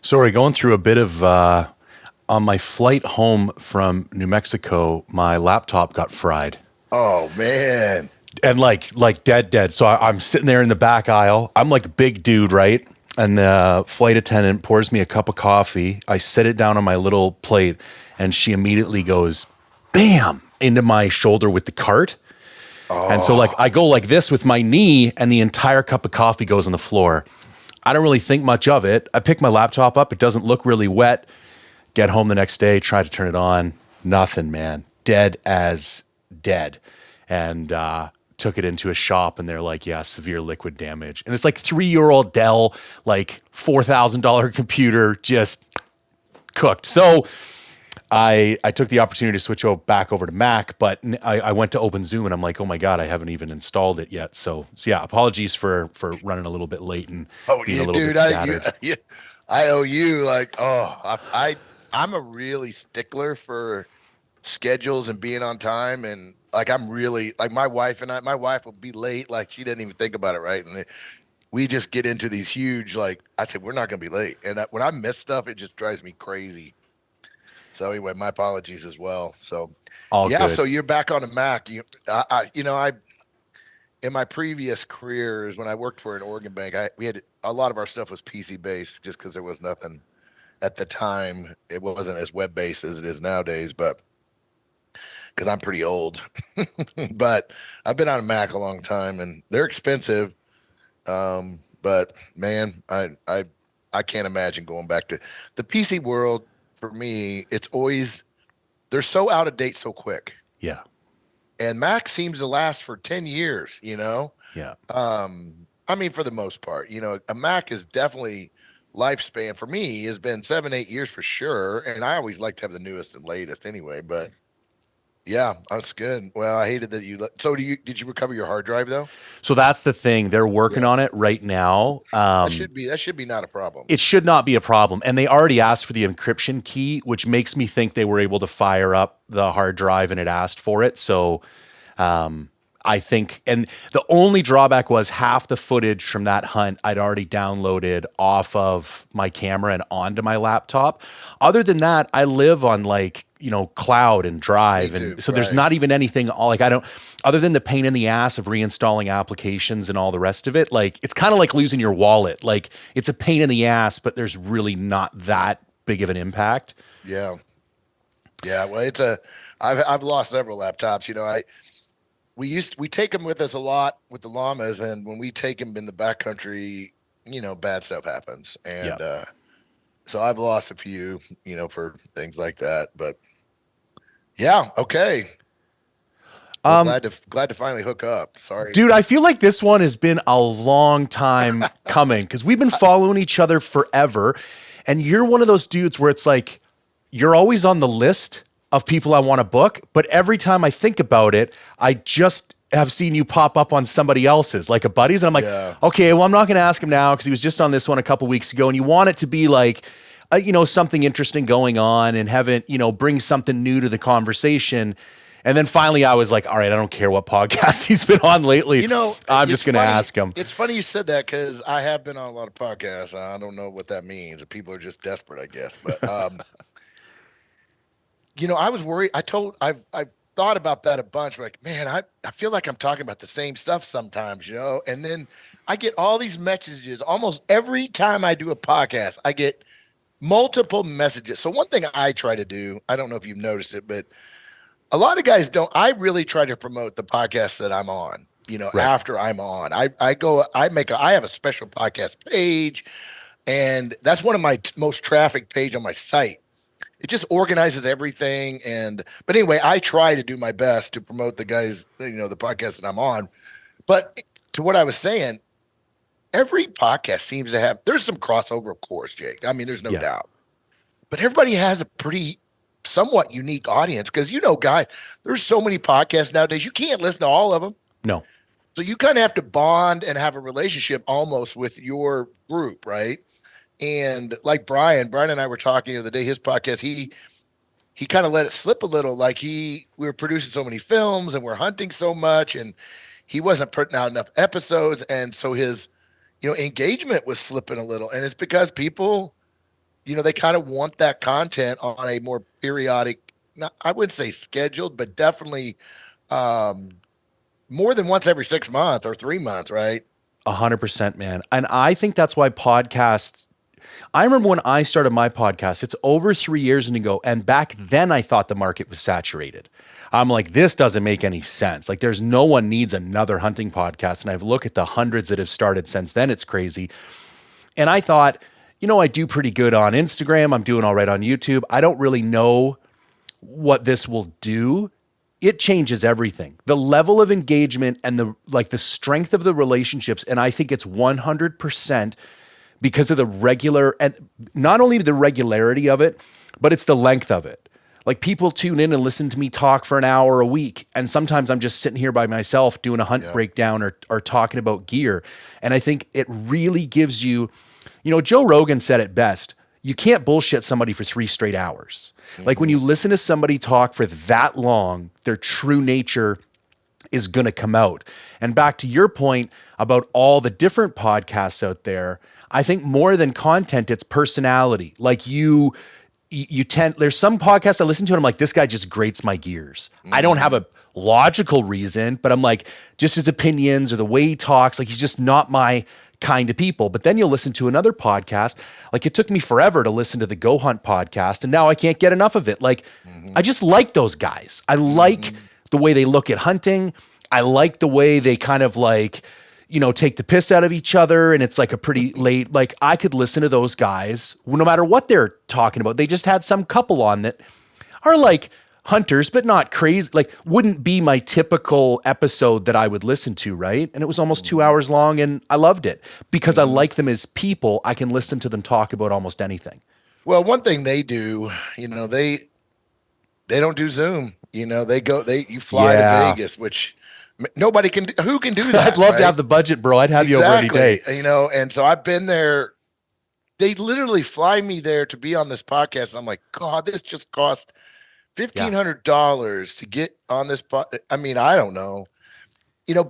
Sorry, going through a bit of on my flight home from New Mexico, my laptop got fried. Oh man. And like dead. So I'm sitting there in the back aisle. I'm like a big dude, right? And the flight attendant pours me a cup of coffee. I set it down on my little plate, and she immediately goes, bam, into my shoulder with the cart. And so like Oh, I go like this with my knee, and the entire cup of coffee goes on the floor. I don't really think much of it. I pick my laptop up. It doesn't look really wet. Get home the next day, try to turn it on. Nothing, man. Dead as dead. And took it into a shop, and they're like, yeah, severe liquid damage. And it's like 3-year-old Dell, like $4,000 computer, just cooked. So I took the opportunity to switch back over to Mac, but I went to open Zoom, and I'm like, oh my God, I haven't even installed it yet. So yeah, apologies for running a little bit late and oh being a yeah, little bit dude. scattered. I owe you like I'm a really stickler for schedules and being on time, and like I'm really like my wife will be late, like she didn't even think about it, right? And we just get into these huge, like I said, we're not gonna be late, and when I miss stuff, it just drives me crazy. So anyway, my apologies as well. So All yeah, so good. you're back on a Mac. I in my previous careers when I worked for an organ bank, we had a lot of our stuff was PC based just because there was nothing at the time. It wasn't as web based as it is nowadays, but because I'm pretty old, but I've been on a Mac a long time and they're expensive. But man, I can't imagine going back to the PC world. For me, it's always they're so out of date so quick. Yeah. And Mac seems to last for 10 years, Yeah. I mean, for the most part, a Mac is definitely lifespan for me has been 7, 8 years for sure. And I always like to have the newest and latest anyway, but yeah, that's good. Well, I hated that so did you recover your hard drive though? So that's the thing. They're working Yeah. on it right now. That should be not a problem. It should not be a problem. And they already asked for the encryption key, which makes me think they were able to fire up the hard drive and it asked for it. So I think, and the only drawback was half the footage from that hunt I'd already downloaded off of my camera and onto my laptop. Other than that, I live on like, cloud and Me drive. too. And so there's Right. not even anything like I don't, other than the pain in the ass of reinstalling applications and all the rest of it. Like it's kind of like losing your wallet. Like it's a pain in the ass, but there's really not that big of an impact. Yeah. Yeah. Well, I've lost several laptops. We take them with us a lot with the llamas, and when we take them in the backcountry, bad stuff happens, Yeah. and so I've lost a few, for things like that. But yeah, okay. Well, glad to finally hook up. Sorry. Dude, I feel like this one has been a long time coming because we've been following each other forever. And you're one of those dudes where it's like, you're always on the list of people I want to book. But every time I think about it, I just have seen you pop up on somebody else's, like a buddy's. And I'm like, Yeah. okay, well, I'm not going to ask him now because he was just on this one a couple weeks ago. And you want it to be like, something interesting going on and have it, bring something new to the conversation. And then finally I was like, all right, I don't care what podcast he's been on lately. I'm just going to ask him. It's funny you said that because I have been on a lot of podcasts. I don't know what that means. People are just desperate, I guess. But I was worried. I've thought about that a bunch. Like, man, I feel like I'm talking about the same stuff sometimes, and then I get all these messages almost every time I do a podcast. I get multiple messages. So one thing I try to do, I don't know if you've noticed it, but a lot of guys don't. I really try to promote the podcast that I'm on, Right. after I'm on. I have a special podcast page, and that's one of my most traffic page on my site. It just organizes everything. But anyway, I try to do my best to promote the guys, the podcast that I'm on. But to what I was saying, every podcast seems to have, there's some crossover, of course, Jake. I mean, there's no Yeah. doubt. But everybody has a pretty somewhat unique audience because, guys, there's so many podcasts nowadays. You can't listen to all of them. No. So you kind of have to bond and have a relationship almost with your group, right? And like Brian and I were talking the other day, his podcast, he kind of let it slip a little. Like we were producing so many films and we're hunting so much, and he wasn't putting out enough episodes. And so his, engagement was slipping a little. And it's because people, they kind of want that content on a more periodic, not, I wouldn't say scheduled, but definitely um, more than once every 6 months or 3 months, right? 100%, man. And I think that's why podcasts, I remember when I started my podcast, it's over 3 years ago. And back then I thought the market was saturated. I'm like, this doesn't make any sense. Like, there's no one needs another hunting podcast. And I've looked at the hundreds that have started since then. It's crazy. And I thought, I do pretty good on Instagram. I'm doing all right on YouTube. I don't really know what this will do. It changes everything. The level of engagement and the strength of the relationships. And I think it's 100% because of the regular, and not only the regularity of it, but it's the length of it. Like, people tune in and listen to me talk for an hour a week. And sometimes I'm just sitting here by myself doing a hunt breakdown or talking about gear. And I think it really gives you, Joe Rogan said it best. You can't bullshit somebody for 3 straight hours. Mm-hmm. Like, when you listen to somebody talk for that long, their true nature is going to come out. And back to your point about all the different podcasts out there, I think more than content, it's personality. Like, you tend, there's some podcasts I listen to and I'm like, this guy just grates my gears. Mm-hmm. I don't have a logical reason, but I'm like, just his opinions or the way he talks, like, he's just not my kind of people. But then you'll listen to another podcast. Like, it took me forever to listen to the Go Hunt podcast, and now I can't get enough of it. Like, I just like those guys. I like the way they look at hunting. I like the way they kind of like, take the piss out of each other. And it's like a pretty late, like, I could listen to those guys no matter what they're talking about. They just had some couple on that are like hunters, but not crazy. Like, wouldn't be my typical episode that I would listen to, right? And it was almost 2 hours long, and I loved it because I like them as people. I can listen to them talk about almost anything. Well, one thing they do, they don't do Zoom. You fly to Vegas, which nobody can. Who can do that? I'd love to have the budget, bro. I'd have you over any day. And so I've been there. They literally fly me there to be on this podcast. I'm like, God, this just cost $1,500 to get on this. I mean, I don't know,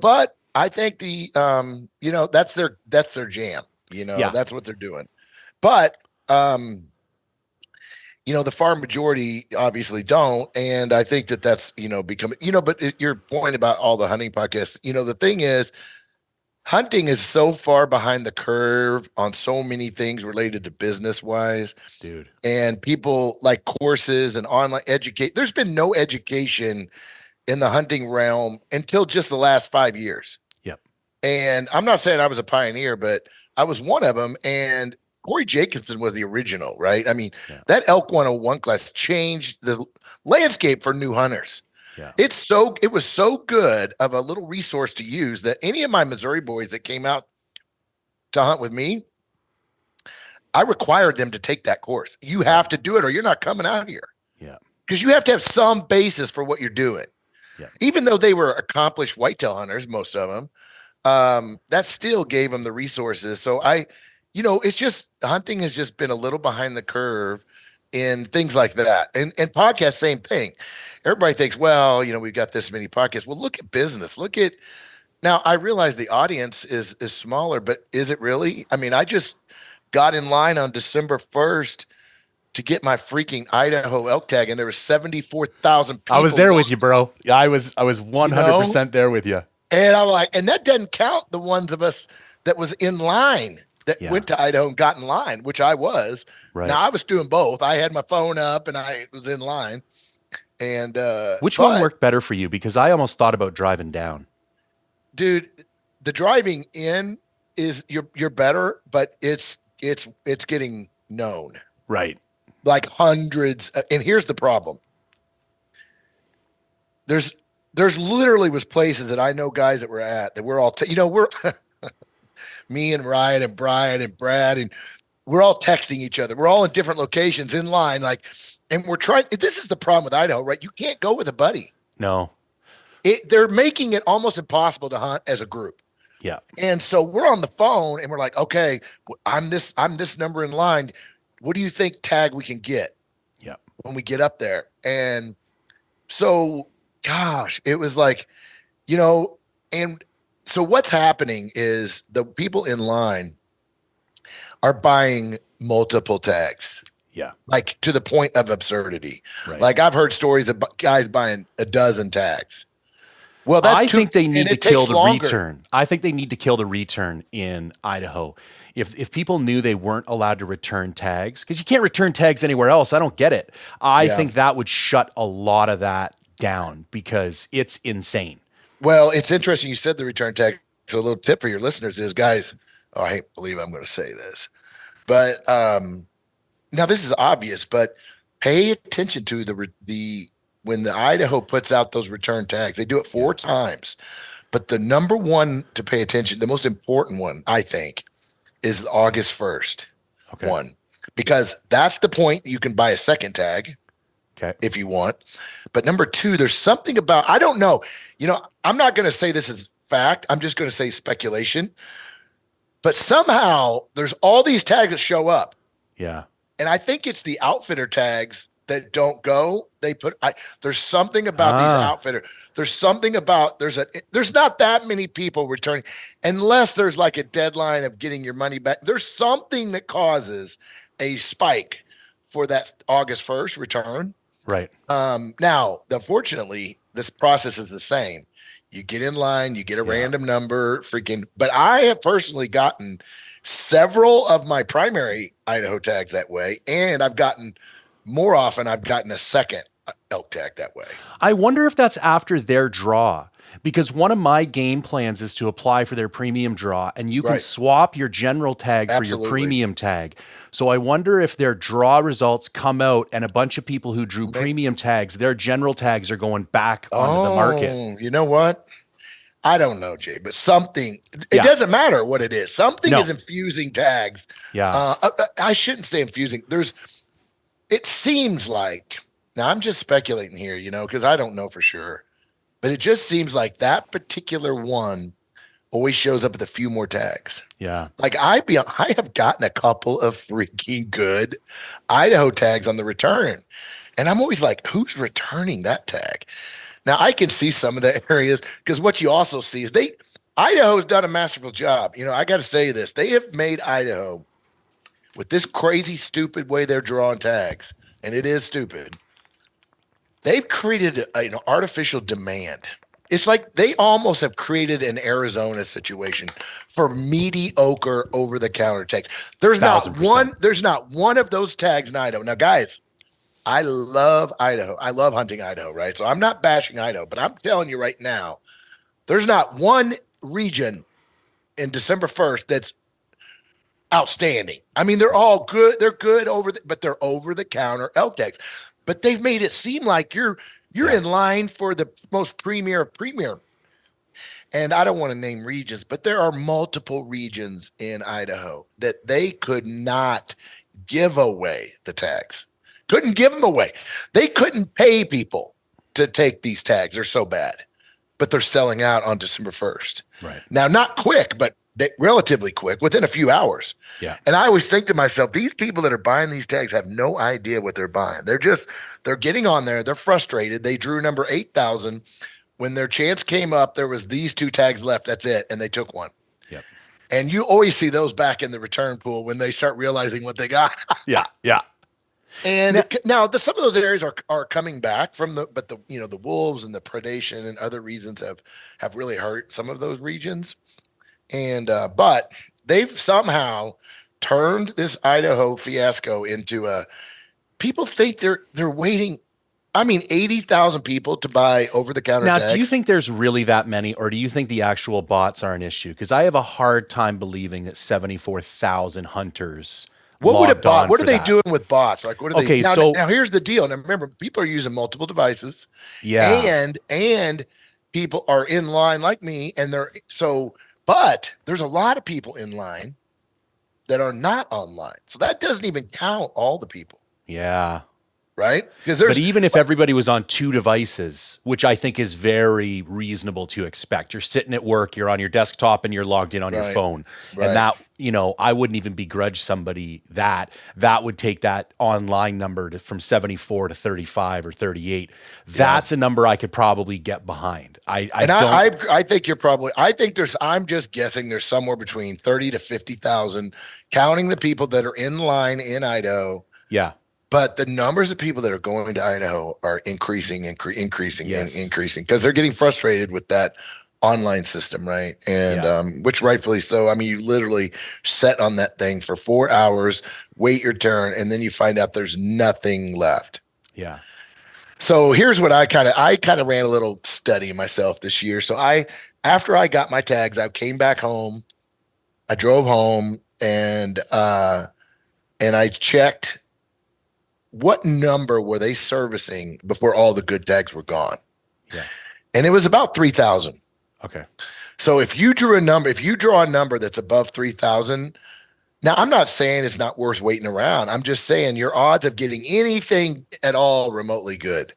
but I think that's their jam. That's what they're doing. But the far majority obviously don't, and I think that's becoming. But your point about all the hunting podcasts, the thing is, hunting is so far behind the curve on so many things related to business wise, dude. And people like courses and online educate. There's been no education in the hunting realm until just the last 5 years. Yep. And I'm not saying I was a pioneer, but I was one of them. And Corey Jacobson was the original, right? I mean, that Elk 101 class changed the landscape for new hunters. Yeah. It was so good of a little resource to use that any of my Missouri boys that came out to hunt with me, I required them to take that course. You have to do it or you're not coming out here. Yeah. Because you have to have some basis for what you're doing. Yeah. Even though they were accomplished whitetail hunters, most of them, that still gave them the resources. So it's just hunting has just been a little behind the curve in things like that. And podcasts, same thing. Everybody thinks, well, we've got this many podcasts. Well, look at business. Now I realize the audience is smaller, but is it really? I mean, I just got in line on December 1st to get my freaking Idaho elk tag, and there were 74,000 people. I was there with you, bro. Yeah, I was 100% there with you. And I'm like, and that doesn't count the ones of us that was in line that went to Idaho and got in line, which I was. Right. Now I was doing both. I had my phone up and I was in line. And which one worked better for you? Because I almost thought about driving down. Dude, the driving in is you're better, but it's getting known. Right. Like hundreds. And here's the problem. There's literally was places that I know guys that were at that we're all, we're me and Ryan and Brian and Brad, and we're all texting each other. We're all in different locations in line. And we're trying, this is the problem with Idaho, right? You can't go with a buddy. No. They're making it almost impossible to hunt as a group. Yeah. And so we're on the phone and we're like, okay, I'm this number in line. What do you think tag we can get? Yeah. When we get up there. And so, gosh, it was like, and so what's happening is the people in line are buying multiple tags. Yeah. like to the point of absurdity. Right. Like I've heard stories of guys buying a dozen tags. Well, that's I too, think they and need to it kill takes the longer. return. I think they need to kill the return in Idaho. If people knew they weren't allowed to return tags, because you can't return tags anywhere else, I don't get it. I Yeah. think that would shut a lot of that down because it's insane. Well, it's interesting you said the return tag. So a little tip for your listeners is, guys, oh, I can't believe I'm going to say this, but now this is obvious, but pay attention to the when the Idaho puts out those return tags, they do it 4 times. But the number one to pay attention, the most important one, I think, is the August 1st Okay. one, because that's the point you can buy a second tag Okay. if you want. But number two, there's something about, I don't know, I'm not going to say this is fact. I'm just going to say speculation. But somehow there's all these tags that show up. Yeah. And I think it's the outfitter tags that don't go. There's something about these outfitter. There's something about there's not that many people returning unless there's like a deadline of getting your money back. There's something that causes a spike for that August 1st return. Right. Now, unfortunately, this process is the same. You get in line, you get a random number, but I have personally gotten several of my primary Idaho tags that way, and I've gotten a second elk tag that way. I wonder if that's after their draw, because one of my game plans is to apply for their premium draw, and you can Right. swap your general tag for your Absolutely. premium tag. So I wonder if their draw results come out and a bunch of people who drew premium tags, their general tags are going back onto the market. You know what? I don't know, Jay, but something, it doesn't matter what it is. Something is infusing tags. Yeah. I shouldn't say infusing. It seems like, now I'm just speculating here, because I don't know for sure, but it just seems like that particular one always shows up with a few more tags. Yeah. Like I have gotten a couple of freaking good Idaho tags on the return. And I'm always like, who's returning that tag? Now I can see some of the areas, because what you also see is Idaho's done a masterful job. I got to say this. They have made Idaho, with this crazy, stupid way they're drawing tags, and it is stupid, they've created an artificial demand. It's like they almost have created an Arizona situation for mediocre over-the-counter tags. There's not 1% of those tags in Idaho. Now, guys, I love Idaho. I love hunting Idaho, right? So I'm not bashing Idaho, but I'm telling you right now, there's not one region in December 1st that's outstanding. I mean, they're all good. They're good but they're over-the-counter elk tags. But they've made it seem like you're in line for the most premier of premier. And I don't want to name regions, but there are multiple regions in Idaho that they could not give away the tags. Couldn't give them away. They couldn't pay people to take these tags. They're so bad. But they're selling out on December 1st. Right. Now, not quick, but relatively quick, within a few hours. Yeah. And I always think to myself, these people that are buying these tags have no idea what they're buying. They're getting on there. They're frustrated. They drew number 8,000. When their chance came up, there was these 2 tags left. That's it. And they took one. Yep. And you always see those back in the return pool when they start realizing what they got. Yeah. Yeah. And now some of those areas are coming back but the wolves and the predation and other reasons have really hurt some of those regions. And but they've somehow turned this Idaho fiasco into people think they're waiting. I mean, 80,000 people to buy over-the-counter tags. Now, do you think there's really that many, or do you think the actual bots are an issue? Because I have a hard time believing that 74,000 hunters. What would a bot? What are they doing with bots? Like, what are they? Now, here's the deal. Now, remember, people are using multiple devices. Yeah. And people are in line like me, but there's a lot of people in line that are not online. So that doesn't even count all the people. Yeah. Right? But even if everybody was on 2 devices, which I think is very reasonable to expect, you're sitting at work, you're on your desktop and you're logged in on your phone. Right. And that, I wouldn't even begrudge somebody that would take that online number from 74 to 35 or 38. That's a number I could probably get behind. I think I'm just guessing there's somewhere between 30 to 50,000, counting the people that are in line in Idaho. Yeah. But the numbers of people that are going to Idaho are increasing, increasing, and Yes. increasing because they're getting frustrated with that online system, right? And Yeah. which rightfully so. I mean, you literally set on that thing for 4 hours, wait your turn, and then you find out there's nothing left. Yeah. So here's what I kind of ran a little study myself this year. So after I got my tags, I came back home. I drove home and I checked what number were they servicing before all the good tags were gone. Yeah. And it was about 3,000. Okay. So if you draw a number that's above 3,000, now I'm not saying it's not worth waiting around. I'm just saying your odds of getting anything at all remotely good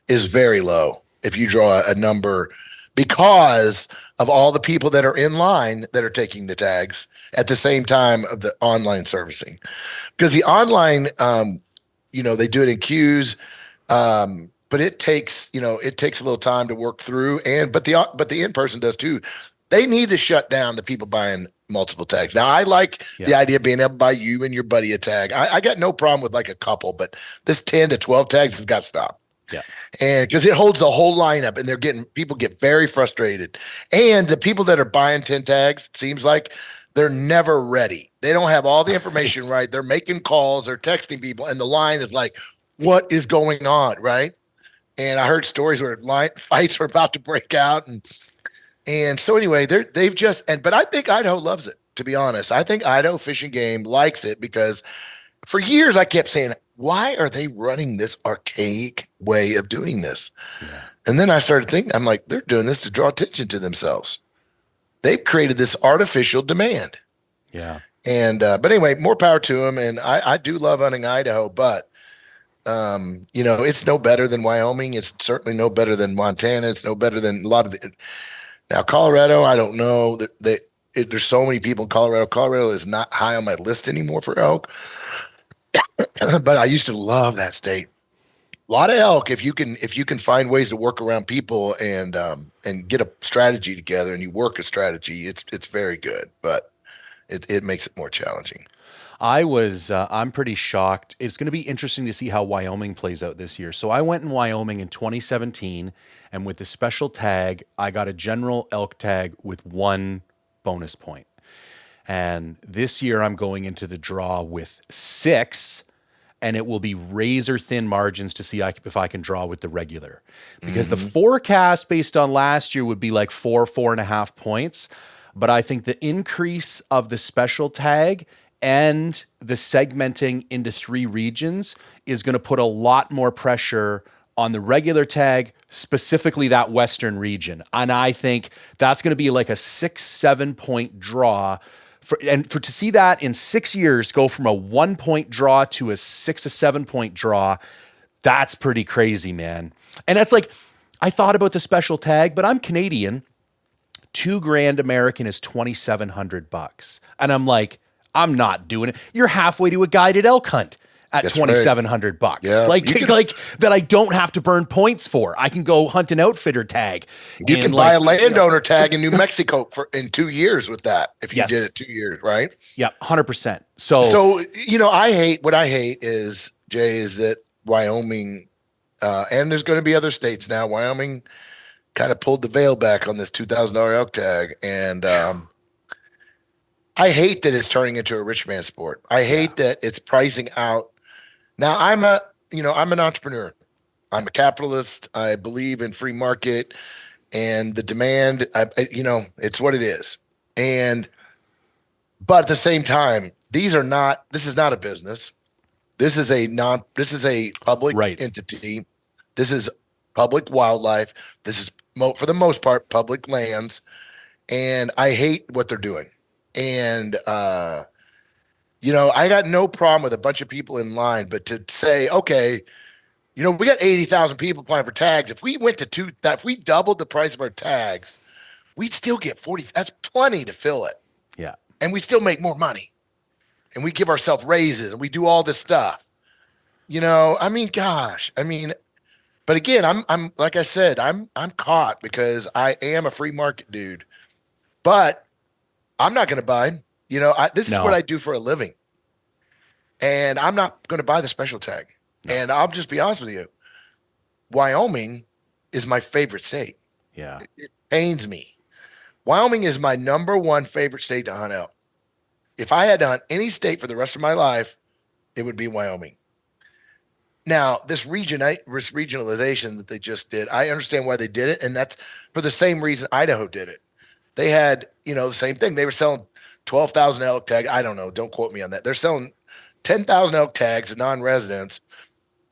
is very low if you draw a number because of all the people that are in line that are taking the tags at the same time of the online servicing. Because the online, they do it in queues, but it takes a little time to work through, but the in person does too. They need to shut down the people buying multiple tags. Now, I like the idea of being able to buy you and your buddy a tag. I got no problem with like a couple, but this 10 to 12 tags has got to stop. Yeah. And because it holds the whole lineup and people get very frustrated. And the people that are buying 10 tags, it seems like they're never ready. They don't have all the information right. They're making calls, they're texting people, and the line is like, what is going on? Right. And I heard stories where line fights were about to break out. And so anyway, but I think Idaho loves it, to be honest. I think Idaho Fish and Game likes it because for years I kept saying, why are they running this archaic way of doing this? Yeah. And then I started thinking, I'm like, they're doing this to draw attention to themselves. They've created this artificial demand. Yeah. And but anyway, more power to them. And I do love hunting Idaho, but it's no better than Wyoming. It's certainly no better than Montana. It's no better than a lot of now Colorado. I don't know there's so many people in Colorado. Colorado is not high on my list anymore for elk, but I used to love that state. A lot of elk if you can find ways to work around people and get a strategy together and you work a strategy. It's very good, but it makes it more challenging. I'm pretty shocked. It's going to be interesting to see how Wyoming plays out this year. So I went in Wyoming in 2017, and with the special tag, I got a general elk tag with 1 bonus point. And this year I'm going into the draw with 6, and it will be razor thin margins to see if I can draw with the regular. Because the forecast based on last year would be like 4.5 points. But I think the increase of the special tag and the segmenting into 3 regions is going to put a lot more pressure on the regular tag, specifically that Western region. And I think that's going to be like a 6-7 point draw. To see that in 6 years go from a 1 point draw to a 6 to 7 point draw, that's pretty crazy, man. And that's like, I thought about the special tag, but I'm Canadian. $2,000 American is $2,700. And I'm like, I'm not doing it. You're halfway to a guided elk hunt at $2,700. Yeah, like that I don't have to burn points for. I can go hunt an outfitter tag. You can buy a landowner tag in New Mexico in 2 years with that. If you did it 2 years, right? Yeah, 100%. So what I hate is, Jay, is that Wyoming, and there's going to be other states now. Wyoming kind of pulled the veil back on this $2,000 elk tag, and I hate that it's turning into a rich man sport. I hate that it's pricing out. Now I'm an entrepreneur. I'm a capitalist. I believe in free market and the demand. It's what it is. But at the same time, this is not a business. This is a public entity. This is public wildlife. This is for the most part public lands, and I hate what they're doing. And I got no problem with a bunch of people in line, but to say, okay, we got 80,000 people applying for tags. If we went to if we doubled the price of our tags, we'd still get 40. That's plenty to fill it. Yeah. And we still make more money. And we give ourselves raises and we do all this stuff. But again, I'm like I said, I'm caught because I am a free market dude. But I'm not going to buy. This is what I do for a living. and I'm not going to buy the special tag. No. And I'll just be honest with you. Wyoming is my favorite state. Yeah. It pains me. Wyoming is my number one favorite state to hunt elk. If I had to hunt any state for the rest of my life, it would be Wyoming. Now, this regionalization that they just did, I understand why they did it, and that's for the same reason Idaho did it. They had, the same thing. They were selling 12,000 elk tags. I don't know. Don't quote me on that. They're selling 10,000 elk tags to non-residents,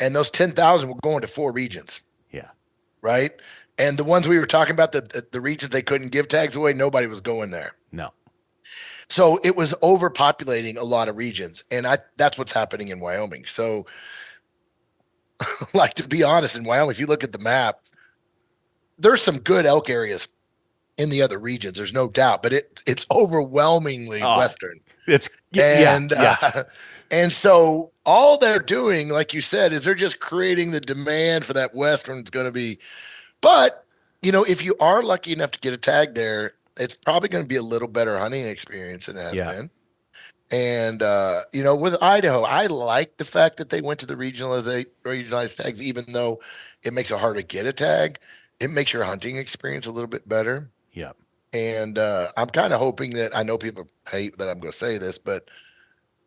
and those 10,000 were going to 4 regions. Yeah. Right? And the ones we were talking about, the regions they couldn't give tags away, nobody was going there. No. So it was overpopulating a lot of regions, and that's what's happening in Wyoming. So, like, to be honest, in Wyoming, if you look at the map, there's some good elk areas in the other regions. There's no doubt, but it's overwhelmingly Western. And so all they're doing, like you said, is they're just creating the demand for that Western. It's going to be, but if you are lucky enough to get a tag there, it's probably going to be a little better hunting experience than it has been. And, with Idaho, I like the fact that they went to the regionalized tags, even though it makes it hard to get a tag. It makes your hunting experience a little bit better. Yeah. And I'm kind of hoping that, I know people hate that I'm going to say this, but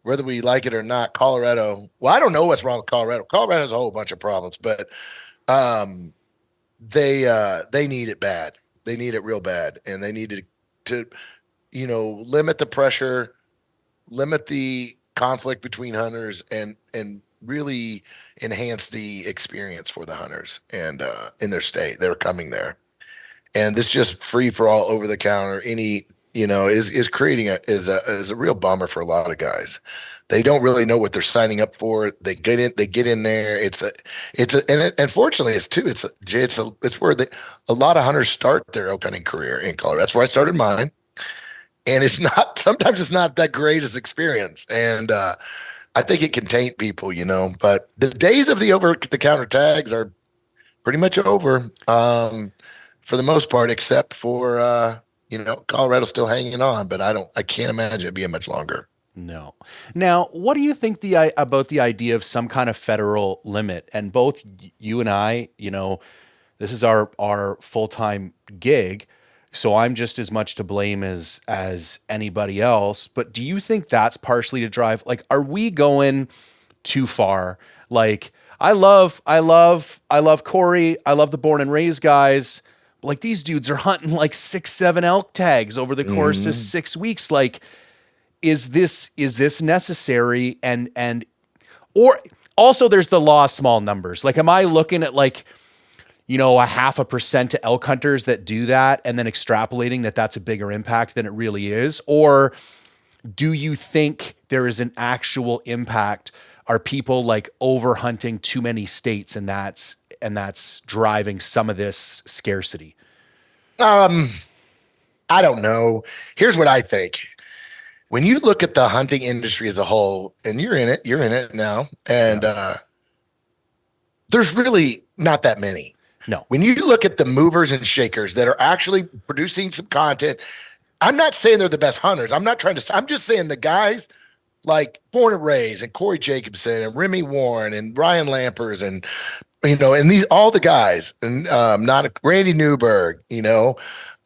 whether we like it or not, Colorado, well, I don't know what's wrong with Colorado. Colorado has a whole bunch of problems, but they need it bad. They need it real bad. And they need to limit the pressure, limit the conflict between hunters, and really enhance the experience for the hunters and in their state. They're coming there. And this just free for all over the counter, is creating is a real bummer for a lot of guys. They don't really know what they're signing up for. They get in there. And fortunately it's where a lot of hunters start their elk hunting career in Colorado. That's where I started mine. And sometimes it's not that greatest experience. And I think it can taint people, but the days of the over the counter tags are pretty much over. For the most part, except for, Colorado's still hanging on, but I can't imagine it being much longer. No. Now, what do you think about the idea of some kind of federal limit? And both you and I, this is our full-time gig, so I'm just as much to blame as anybody else. But do you think that's partially to drive? Like, are we going too far? Like, I love Corey. I love the born and raised guys. Like, these dudes are hunting like 6-7 elk tags over the course of 6 weeks. Like, is this necessary? And or also there's the law of small numbers. Like, am I looking at like, a 0.5% to elk hunters that do that and then extrapolating that that's a bigger impact than it really is? Or do you think there is an actual impact? Are people like over hunting too many states and that's driving some of this scarcity? I don't know. Here's what I think. When you look at the hunting industry as a whole, and you're in it now, and there's really not that many. No. When you look at the movers and shakers that are actually producing some content, I'm not saying they're the best hunters. I'm just saying the guys like Born and Raised and Corey Jacobson and Remy Warren and Ryan Lampers and and all the guys and Randy Newberg,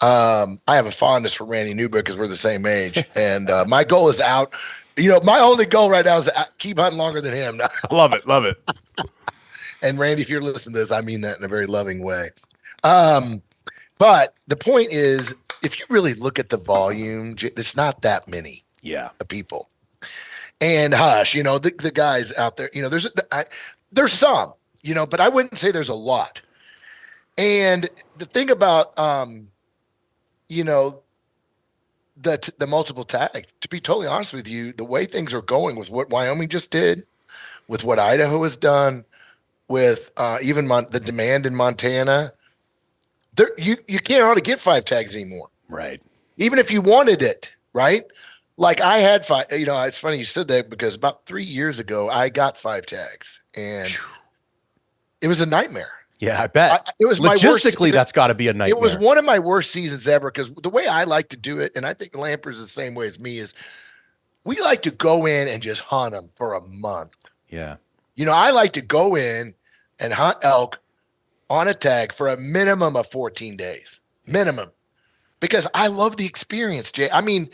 I have a fondness for Randy Newberg because we're the same age. And my goal is my only goal right now is to keep hunting longer than him. Love it. And Randy, if you're listening to this, I mean that in a very loving way. But the point is, if you really look at the volume, it's not that many people. And hush, the guys out there, there's some, but I wouldn't say there's a lot. And the thing about, the multiple tags, to be totally honest with you, the way things are going with what Wyoming just did, with what Idaho has done, with even the demand in Montana, you can't hardly get 5 tags anymore. Right. Even if you wanted it, right? Like I had 5, it's funny you said that because about 3 years ago, I got 5 tags and it was a nightmare. Yeah, I bet. It was logistically, that's got to be a nightmare. It was one of my worst seasons ever because the way I like to do it, and I think Lamper's the same way as me, is we like to go in and just hunt them for a month. Yeah. I like to go in and hunt elk on a tag for a minimum of 14 days, minimum, because I love the experience, Jay. I mean,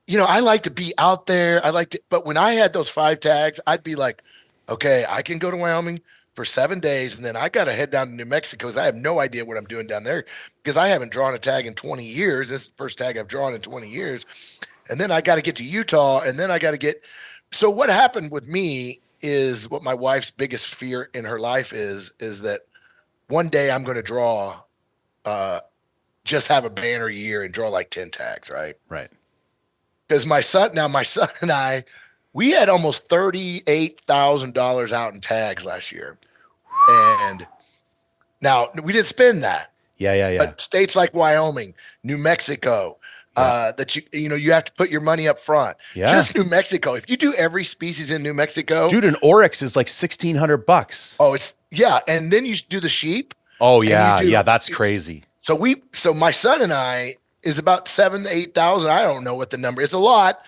I like to be out there. But when I had those 5 tags, I'd be like, okay, I can go to Wyoming for 7 days, and then I got to head down to New Mexico because I have no idea what I'm doing down there because I haven't drawn a tag in 20 years. This is the first tag I've drawn in 20 years. And then I got to get to Utah, and then I got to get. So what happened with me is what my wife's biggest fear in her life is that one day I'm going to draw, just have a banner year and draw like 10 tags, right? Right. Because my son and I, we had almost $38,000 out in tags last year. And now we didn't spend that. Yeah. But states like Wyoming, New Mexico, that you have to put your money up front. Yeah. Just New Mexico. If you do every species in New Mexico, Dude, an oryx is like $1,600. oh, and then you do the sheep. Oh yeah, that's crazy. So my son and I is about 7,000 to 8,000. I don't know what the number is. A lot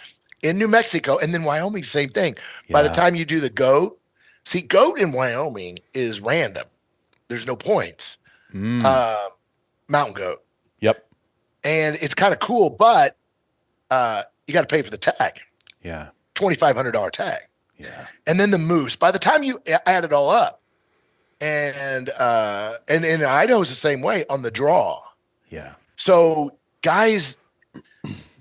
in New Mexico, and then Wyoming, same thing. Yeah. By the time you do the goat, goat in Wyoming is random. There's no points. Mountain goat. Yep. And it's kind of cool, but you got to pay for the tag. Yeah. $2,500 tag. Yeah. And then the moose. By the time you add it all up, and in Idaho is the same way on the draw. Yeah. So guys,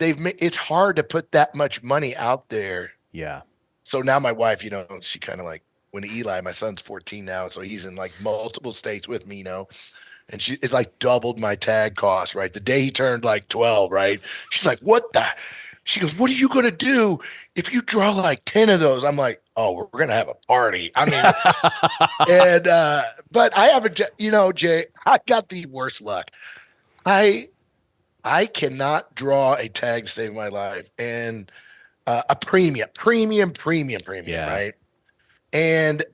it's hard to put that much money out there. Yeah. So now my wife, she kind of like when Eli, my son's 14 now, so he's in like multiple states with me, and it's like doubled my tag cost, right? The day he turned like 12, right? She's like, she goes, what are you going to do if you draw like 10 of those? I'm like, oh, we're going to have a party. I mean, but I haven't, Jay, I got the worst luck. I cannot draw a tag to save my life, and a premium, yeah. Right?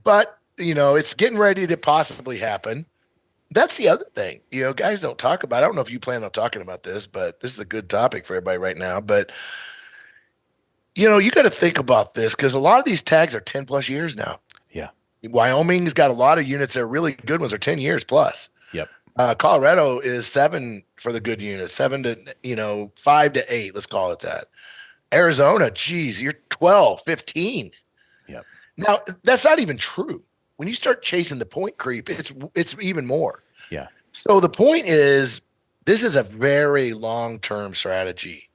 But it's getting ready to possibly happen. That's the other thing, guys don't talk about. I don't know if you plan on talking about this, but this is a good topic for everybody right now. But you got to think about this because a lot of these tags are 10 plus years now. Yeah. Wyoming's got a lot of units that are really good ones, are 10 years plus. Yep. Colorado is 7 for the good units, 7 to 5 to 8. Let's call it that. Arizona, geez, you're 12, 15. Yep. Now that's not even true. When you start chasing the point creep, it's even more. Yeah. So the point is, this is a very long-term strategy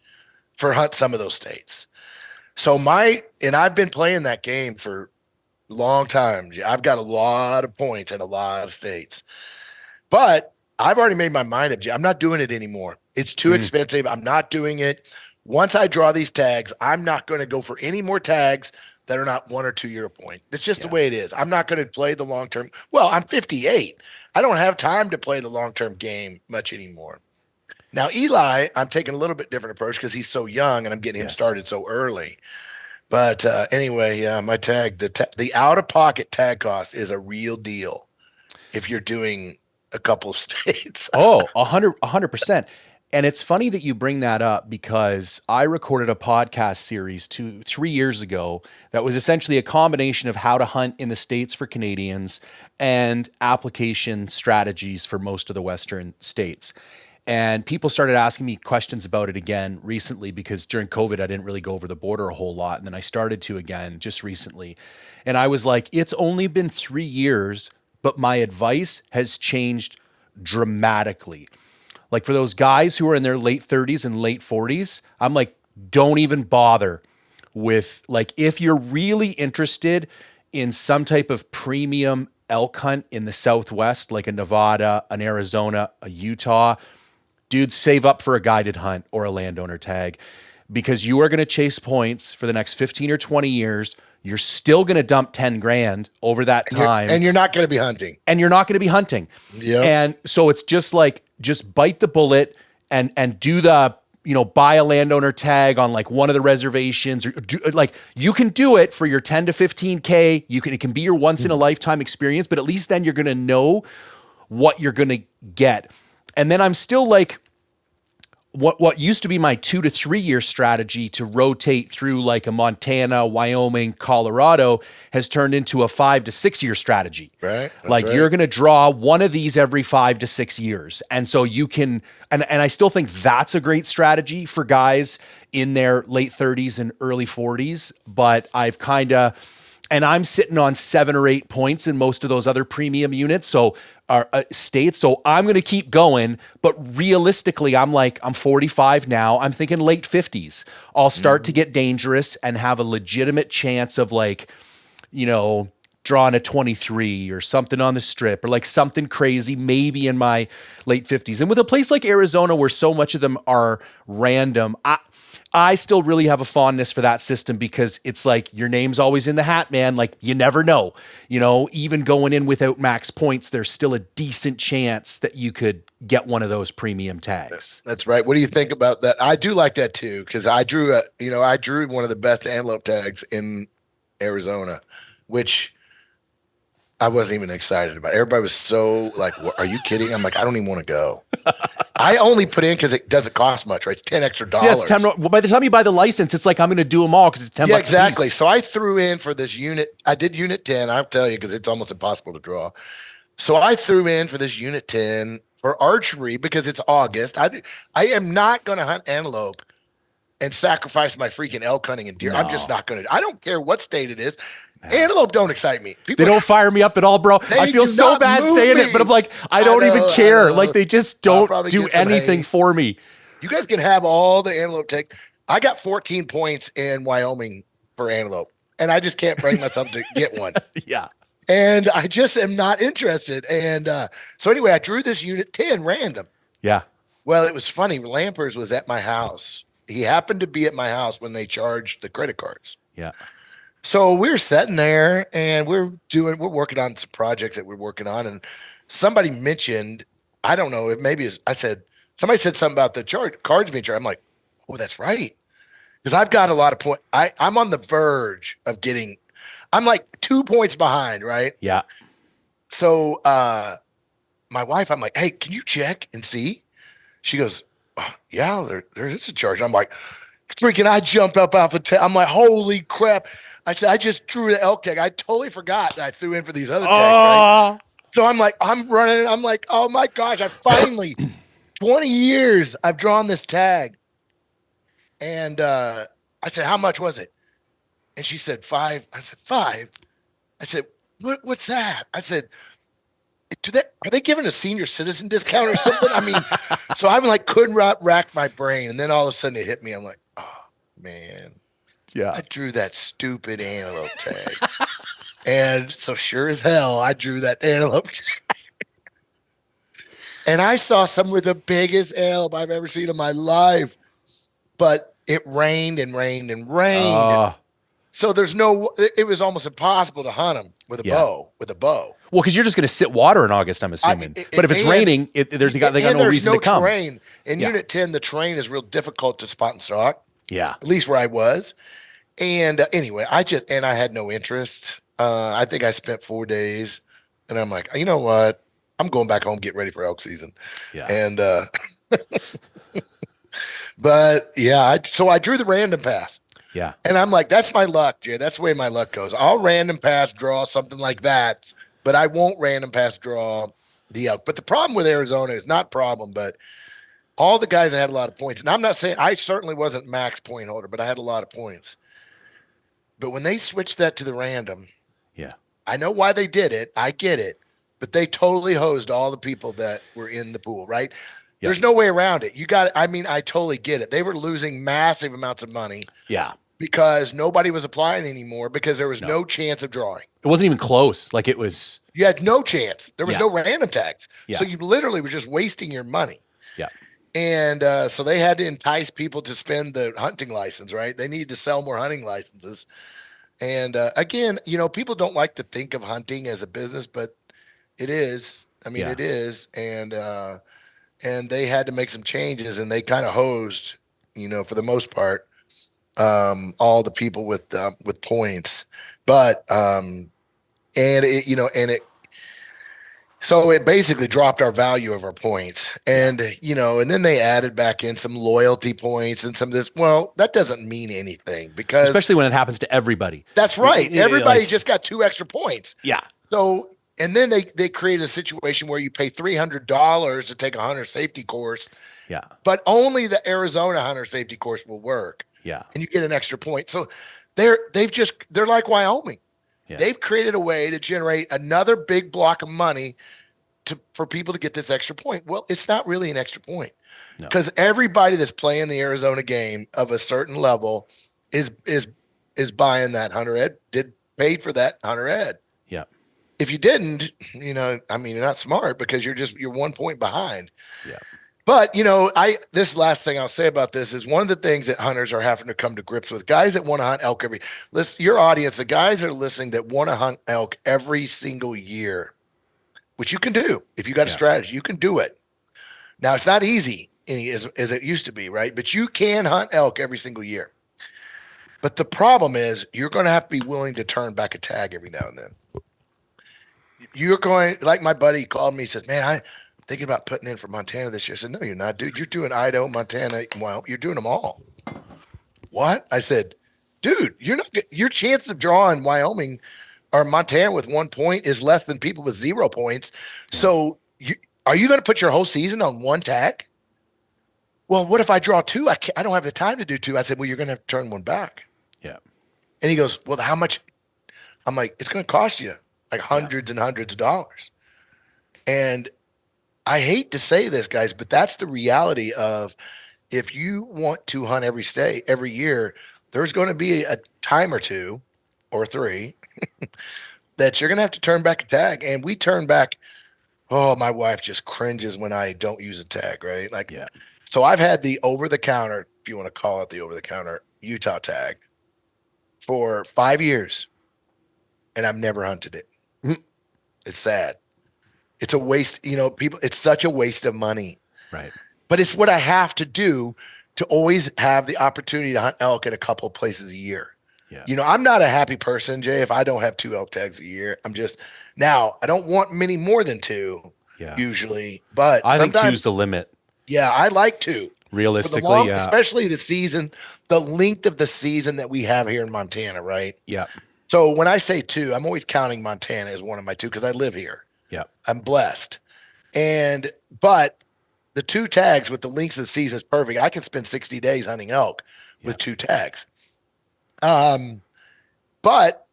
for some of those states. So I've been playing that game for a long time. I've got a lot of points in a lot of states, but I've already made my mind up. I'm not doing it anymore. It's too expensive. I'm not doing it. Once I draw these tags, I'm not going to go for any more tags that are not 1 or 2 year point. It's just the way it is. I'm not going to play the long term. Well, I'm 58. I don't have time to play the long term game much anymore. Now, Eli, I'm taking a little bit different approach because he's so young and I'm getting him started so early. But anyway, my tag, the out of pocket tag cost is a real deal if you're doing a couple of states. 100%. And it's funny that you bring that up because I recorded a podcast series 3 years ago that was essentially a combination of how to hunt in the States for Canadians and application strategies for most of the Western states. And people started asking me questions about it again recently because during COVID, I didn't really go over the border a whole lot. And then I started to again just recently. And I was like, it's only been 3 years, but my advice has changed dramatically. Like for those guys who are in their late 30s and late 40s, I'm like, don't even bother with, like, if you're really interested in some type of premium elk hunt in the Southwest, like a Nevada, an Arizona, a Utah, dude, save up for a guided hunt or a landowner tag because you are going to chase points for the next 15 or 20 years. You're still going to dump 10 grand over that time. And you're not going to be hunting. Yeah. And so it's just like, just bite the bullet and do the, buy a landowner tag on like one of the reservations or you can do it for your 10 to 15K. It can be your once in a lifetime experience, but at least then you're going to know what you're going to get. And then I'm still like, what used to be my 2 to 3 year strategy to rotate through like a Montana, Wyoming, Colorado has turned into a 5 to 6 year strategy. Right. That's Like right. you're going to draw one of these every 5 to 6 years. And so you can, and I still think that's a great strategy for guys in their late 30s and early 40s. But I've kind of, and I'm sitting on 7 or 8 points in most of those other premium units. So states. So I'm going to keep going. But realistically, I'm 45 now. I'm thinking late 50s. I'll start to get dangerous and have a legitimate chance of like, drawing a 23 or something on the strip or like something crazy, maybe in my late 50s. And with a place like Arizona where so much of them are random, I still really have a fondness for that system because it's like your name's always in the hat, man. Like you never know, even going in without max points, there's still a decent chance that you could get one of those premium tags. That's right. What do you think about that? I do like that too. Cause I drew one of the best antelope tags in Arizona, which I wasn't even excited about. Everybody was so like, are you kidding? I'm like, I don't even want to go. I only put in because it doesn't cost much, right? It's $10 extra. Yes, $10. By the time you buy the license, it's like I'm going to do them all because it's $10. Yeah, exactly. So I threw in for this unit. I did unit 10. I'll tell you because it's almost impossible to draw. So I threw in for this unit 10 for archery because it's August. I am not going to hunt antelope and sacrifice my freaking elk hunting and deer. No. I'm just not going to. I don't care what state it is. Antelope don't excite me. They don't fire me up at all, bro. I feel so bad saying it, but I'm like, I don't even care. Like they just don't do anything for me. You guys can have all the antelope tag. I got 14 points in Wyoming for antelope, and I just can't bring myself to get one. Yeah. And I just am not interested. And so anyway, I drew this unit 10 random. Yeah. Well, it was funny. Lampers was at my house. He happened to be at my house when they charged the credit cards. Yeah. So we were sitting there and we're working on some projects that we're working on. And somebody mentioned, I don't know, somebody said something about the cards being charged. I'm like, oh, that's right. Because I've got a lot of points. I'm on the verge of I'm like 2 points behind, right? Yeah. So my wife, I'm like, hey, can you check and see? She goes, oh, yeah, there is a charge. I'm like, freaking, I jumped up off the table. I'm like, holy crap. I said, I just drew the elk tag. I totally forgot that I threw in for these other tags, right? So I'm like, I'm running. I'm like, oh my gosh, I finally, 20 years, I've drawn this tag. And I said, how much was it? And she said, 5. I said, 5? I said, what's that? I said, are they giving a senior citizen discount or something? I mean, so I couldn't rack my brain. And then all of a sudden it hit me. I'm like, oh man. Yeah. I drew that stupid antelope tag. And so sure as hell, I drew that antelope tag. And I saw some of the biggest antelope I've ever seen in my life. But it rained and rained and rained. So it was almost impossible to hunt them with a bow. Well, because you're just going to sit water in August, I'm assuming. But if it's raining, they got no reason to come. Terrain. In Unit 10, the terrain is real difficult to spot and stalk. Yeah. At least where I was. And anyway, I had no interest. I think I spent 4 days. And I'm like, you know what? I'm going back home, get ready for elk season. Yeah. And, but yeah, so I drew the random pass. Yeah. And I'm like, that's my luck, Jay. That's the way my luck goes. I'll random pass draw something like that, but I won't random pass draw the elk. But the problem with Arizona is not problem, but all the guys that had a lot of points, and I'm not saying I certainly wasn't max point holder, but I had a lot of points. But when they switched that to the random, yeah, I know why they did it. I get it, but they totally hosed all the people that were in the pool, right? Yep. There's no way around it. I totally get it. They were losing massive amounts of money. Yeah. Because nobody was applying anymore because there was no chance of drawing. It wasn't even close. Like it was. You had no chance. There was no random tags. Yeah. So you literally were just wasting your money. Yeah. And so they had to entice people to spend the hunting license, right? They need to sell more hunting licenses. And again, people don't like to think of hunting as a business, but it is. I mean, it is. And they had to make some changes, and they kind of hosed, for the most part, all the people with points, but, So it basically dropped our value of our points. And, and then they added back in some loyalty points and some of this. Well, that doesn't mean anything because Especially when it happens to everybody. that's right. Everybody Like, just got 2 extra points. yeah. So, and then they created a situation where you pay $300 to take a hunter safety course. Yeah. But only the Arizona hunter safety course will work. Yeah. And you get an extra point. So they're like Wyoming. Yeah. They've created a way to generate another big block of money for people to get this extra point. Well, it's not really an extra point because everybody that's playing the Arizona game of a certain level is buying that hunter ed, paid for that hunter ed. Yeah. If you didn't, you're not smart because you're 1 point behind. Yeah. But this last thing I'll say about this is one of the things that hunters are having to come to grips with. Guys that want to hunt elk your audience, the guys that are listening that want to hunt elk every single year, which you can do if you got a strategy, you can do it. Now it's not easy as it used to be, right? But you can hunt elk every single year. But the problem is you're going to have to be willing to turn back a tag every now and then. You're going, like my buddy called me, says, "Man, I'm thinking about putting in for Montana this year." I said, "No, you're not, dude. You're doing Idaho, Montana. Well, you're doing them all." What? I said, "Dude, your chance of drawing Wyoming or Montana with 1 point is less than people with 0 points. Yeah. So are you going to put your whole season on one tag?" "Well, what if I draw 2? I don't have the time to do 2. I said, "Well, you're going to have to turn one back." Yeah. And he goes, "Well, how much?" I'm like, "It's going to cost you like hundreds and hundreds of dollars." And I hate to say this, guys, but that's the reality of if you want to hunt every year, there's going to be a time or 2 or 3 that you're going to have to turn back a tag. And we turn back. Oh, my wife just cringes when I don't use a tag, right? Like, yeah. So I've had the over-the-counter, if you want to call it the over-the-counter Utah tag for 5 years, and I've never hunted it. Mm-hmm. It's sad. It's a waste, people, it's such a waste of money. Right. But it's what I have to do to always have the opportunity to hunt elk at a couple of places a year. Yeah. I'm not a happy person, Jay, if I don't have 2 elk tags a year. Now I don't want many more than 2 usually, but I think 2's the limit. Yeah. I like 2. Realistically, especially the length of the season that we have here in Montana. Right. Yeah. So when I say 2, I'm always counting Montana as one of my 2 because I live here. Yeah. I'm blessed. But the 2 tags with the length of the season is perfect. I can spend 60 days hunting elk with 2 tags. But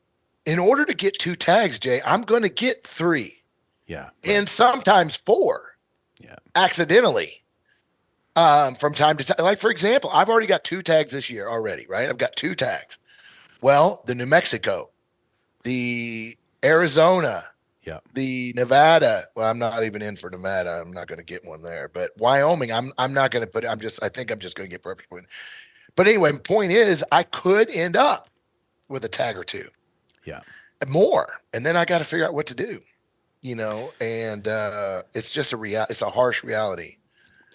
in order to get 2 tags, Jay, I'm going to get 3. Yeah. Right. And sometimes 4. Yeah. Accidentally. From time to time. Like, for example, I've already got 2 tags this year already, right? I've got 2 tags. Well, the New Mexico, the Arizona, the Nevada. Well, I'm not even in for Nevada. I'm not going to get one there. But Wyoming, I'm not going to put. I think I'm just going to get perfect point. But anyway, the point is, I could end up with a tag or 2, more, and then I got to figure out what to do. And it's just it's a harsh reality.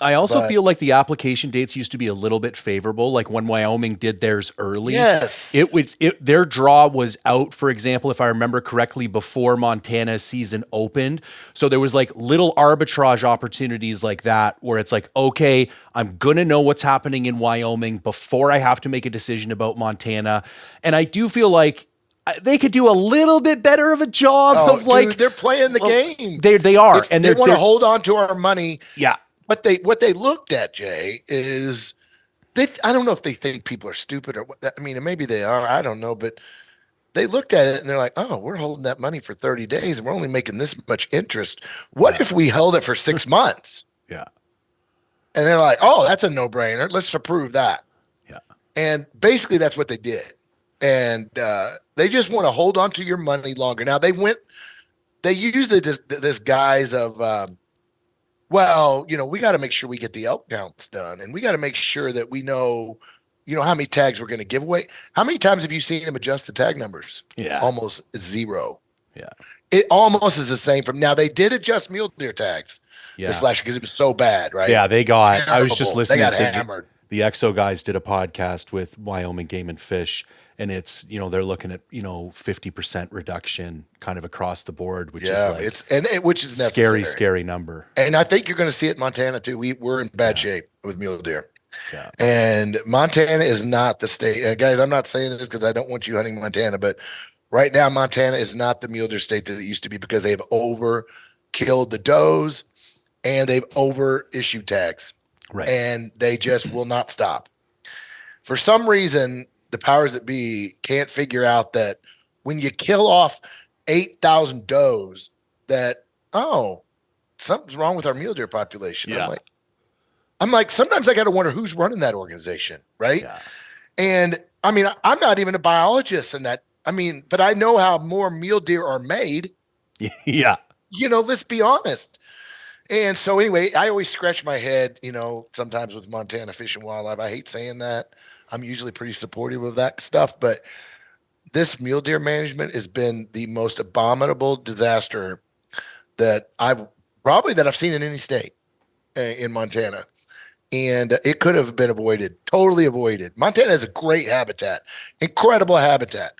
I also feel like the application dates used to be a little bit favorable. Like when Wyoming did theirs early, yes, their draw was out, for example, if I remember correctly, before Montana's season opened. So there was like little arbitrage opportunities like that where it's like, okay, I'm going to know what's happening in Wyoming before I have to make a decision about Montana. And I do feel like they could do a little bit better of a job of like, dude, they're playing the game. They are. And they want to hold on to our money. Yeah. What they looked at, Jay, is I don't know if they think people are stupid or what. I mean, maybe they are. I don't know, but they looked at it and they're like, "Oh, we're holding that money for 30 days and we're only making this much interest. What if we held it for 6 months?" Yeah. And they're like, "Oh, that's a no-brainer. Let's approve that." Yeah. And basically, that's what they did. And they just want to hold on to your money longer. Now they used this guise of. Well, we got to make sure we get the elk counts done, and we got to make sure that we know, how many tags we're going to give away. How many times have you seen them adjust the tag numbers? Yeah, almost 0. Yeah, it almost is the same. From now, they did adjust mule deer tags this last year because it was so bad, right? Yeah, they got. Terrible. I was just listening to hammered. The Exo guys did a podcast with Wyoming Game and Fish, and it's, they're looking at, 50% reduction kind of across the board, which is Yeah, like which is scary, necessary. scary number. And I think you're going to see it in Montana too. We're in bad Yeah. shape with mule deer. Yeah. And Montana is not the state. Guys, I'm not saying this because I don't want you hunting Montana, but right now Montana is not the mule deer state that it used to be because they've over killed the does and they've over issued tags. Right. And they just will not stop. For some reason, the powers that be can't figure out that when you kill off 8,000 does, that, oh, something's wrong with our mule deer population. Yeah. I'm like, sometimes I got to wonder who's running that organization, right? Yeah. And I mean, I'm not even a biologist in that. I mean, but I know how more mule deer are made. Yeah. Let's be honest. And so anyway, I always scratch my head, sometimes with Montana Fish and Wildlife. I hate saying that. I'm usually pretty supportive of that stuff, but this mule deer management has been the most abominable disaster that I've seen in any state in Montana. And it could have been avoided, totally avoided. Montana has a great habitat, incredible habitat,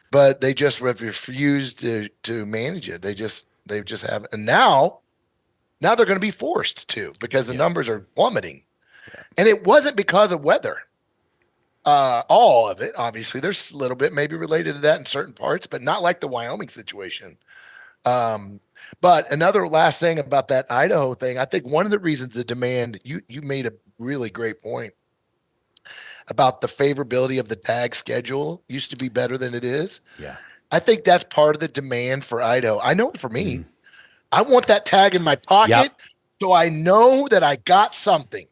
but they just refused to manage it. They just haven't. And now they're going to be forced to because the numbers are plummeting. Yeah. And it wasn't because of weather. All of it, obviously, there's a little bit maybe related to that in certain parts, but not like the Wyoming situation. But another last thing about that Idaho thing, I think one of the reasons the demand, you made a really great point about the favorability of the tag schedule used to be better than it is. Yeah. I think that's part of the demand for Idaho. I know it for me. I want that tag in my pocket so I know that I got something.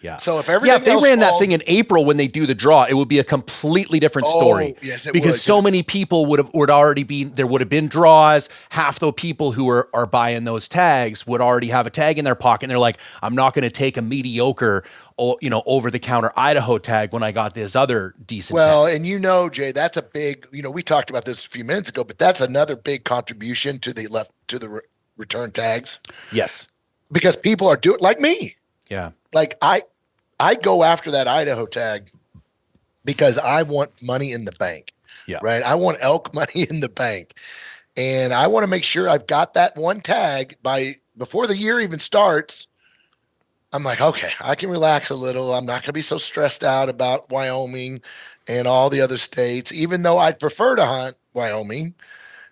Yeah. So if everything if they ran that thing in April when they do the draw, it would be a completely different story. Yes, it because would. So many people would already be there. Would have been draws. Half the people who are buying those tags would already have a tag in their pocket, and they're like, "I'm not going to take a mediocre, over the counter Idaho tag when I got this other decent." Well, tag. and Jay, that's a big. We talked about this a few minutes ago, but that's another big contribution to the return tags. Yes, because people are doing like me. Yeah, like I go after that Idaho tag because I want money in the bank. Yeah. Right. I want elk money in the bank. And I want to make sure I've got that one tag before the year even starts. I'm like, okay, I can relax a little. I'm not going to be so stressed out about Wyoming and all the other states, even though I'd prefer to hunt Wyoming.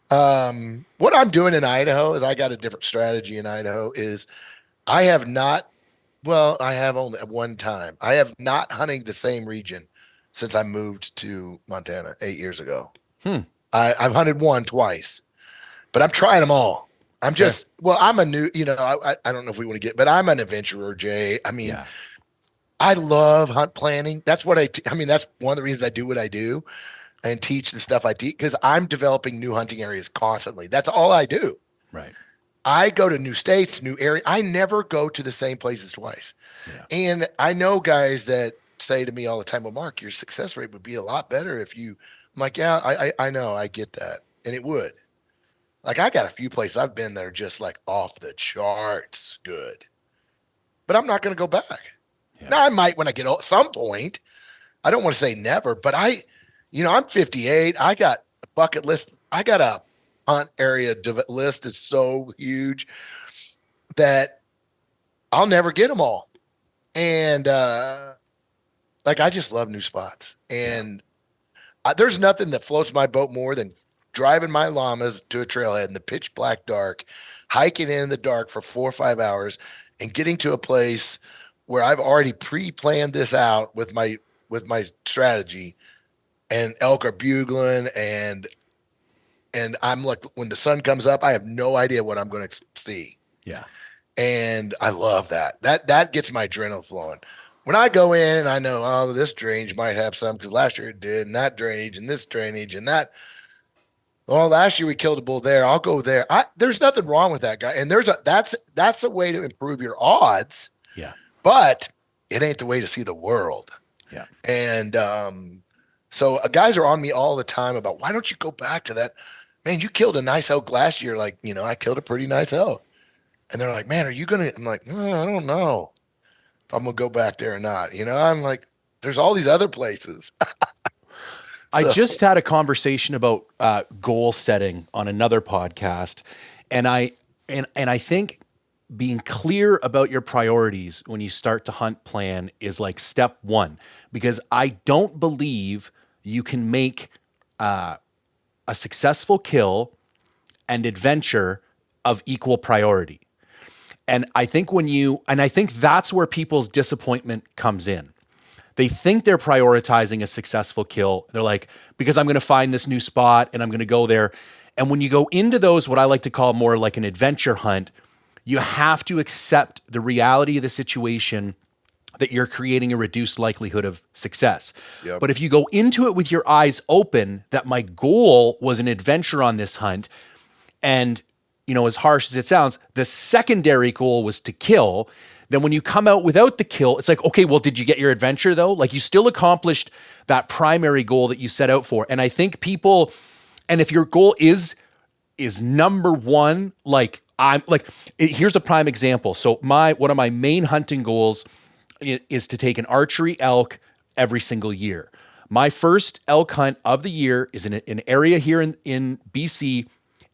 What I'm doing in Idaho is I got a different strategy in Idaho is I have only at one time. I have not hunting the same region since I moved to Montana 8 years ago. I've hunted one twice, but I'm trying them all. I'm a new, I don't know if we want to but I'm an adventurer, Jay. I mean, I love hunt planning. That's what that's one of the reasons I do what I do and teach the stuff I teach because I'm developing new hunting areas constantly. That's all I do. Right. I go to new states, new area. I never go to the same places twice. Yeah. And I know guys that say to me all the time, well, Mark, your success rate would be a lot better if I'm like, yeah, I know, I get that. And it would. Like I got a few places I've been that are just like off the charts good, but I'm not going to go back. Yeah. Now I might when I get at some point. I don't want to say never, but I'm 58. I got a bucket list. I got a hunt area list is so huge that I'll never get them all. And I just love new spots. And there's nothing that floats my boat more than driving my llamas to a trailhead in the pitch black dark, hiking in the dark for 4 or 5 hours and getting to a place where I've already pre-planned this out with my strategy and elk are bugling and I'm like, when the sun comes up, I have no idea what I'm going to see. Yeah. And I love that. That gets my adrenaline flowing. When I go in and I know, oh, this drainage might have some because last year it did, and that drainage and this drainage and that. Well, last year we killed a bull there. I'll go there. There's nothing wrong with that guy. And that's a way to improve your odds. Yeah. But it ain't the way to see the world. Yeah. And so guys are on me all the time about why don't you go back to that? Man, you killed a nice elk last year. Like, I killed a pretty nice elk. And they're like, man, are you going to? I'm like, I don't know if I'm going to go back there or not. I'm like, there's all these other places. I So just had a conversation about goal setting on another podcast, and I think being clear about your priorities when you start to hunt plan is like step one, because I don't believe you can make a successful kill and adventure of equal priority. And I think that's where people's disappointment comes in. They think they're prioritizing a successful kill. They're like, because I'm going to find this new spot and I'm going to go there. And when you go into those, what I like to call more like an adventure hunt, you have to accept the reality of the situation, that you're creating a reduced likelihood of success. yep. But if you go into it with your eyes open, that my goal was an adventure on this hunt, and as harsh as it sounds, the secondary goal was to kill, then when you come out without the kill, it's like, okay, well, did you get your adventure though? Like, you still accomplished that primary goal that you set out for. And I think people, and if your goal is number one, like here's a prime example. So one of my main hunting goals is to take an archery elk every single year. My first elk hunt of the year is in an area here in BC.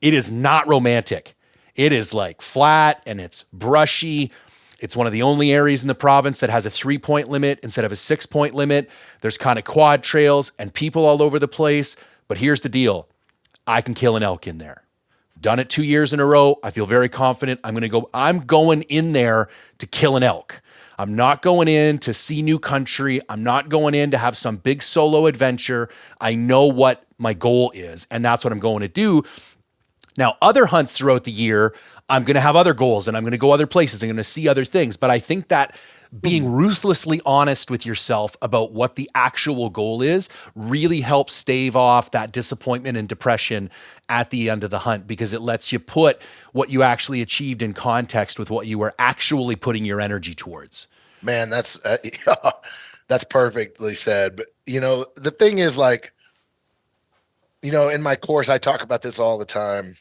It is not romantic. It is like flat and it's brushy. It's one of the only areas in the province that has a 3-point limit instead of a 6-point limit. There's kind of quad trails and people all over the place. But here's the deal. I can kill an elk in there. I've done it 2 years in a row. I feel very confident. I'm going in there to kill an elk. I'm not going in to see new country. I'm not going in to have some big solo adventure. I know what my goal is, and that's what I'm going to do. Now, other hunts throughout the year, I'm going to have other goals and I'm going to go other places. I'm going to see other things. But I think that being ruthlessly honest with yourself about what the actual goal is really helps stave off that disappointment and depression at the end of the hunt, because it lets you put what you actually achieved in context with what you were actually putting your energy towards. Man, that's perfectly said. But the thing is, like, in my course, I talk about this all the time.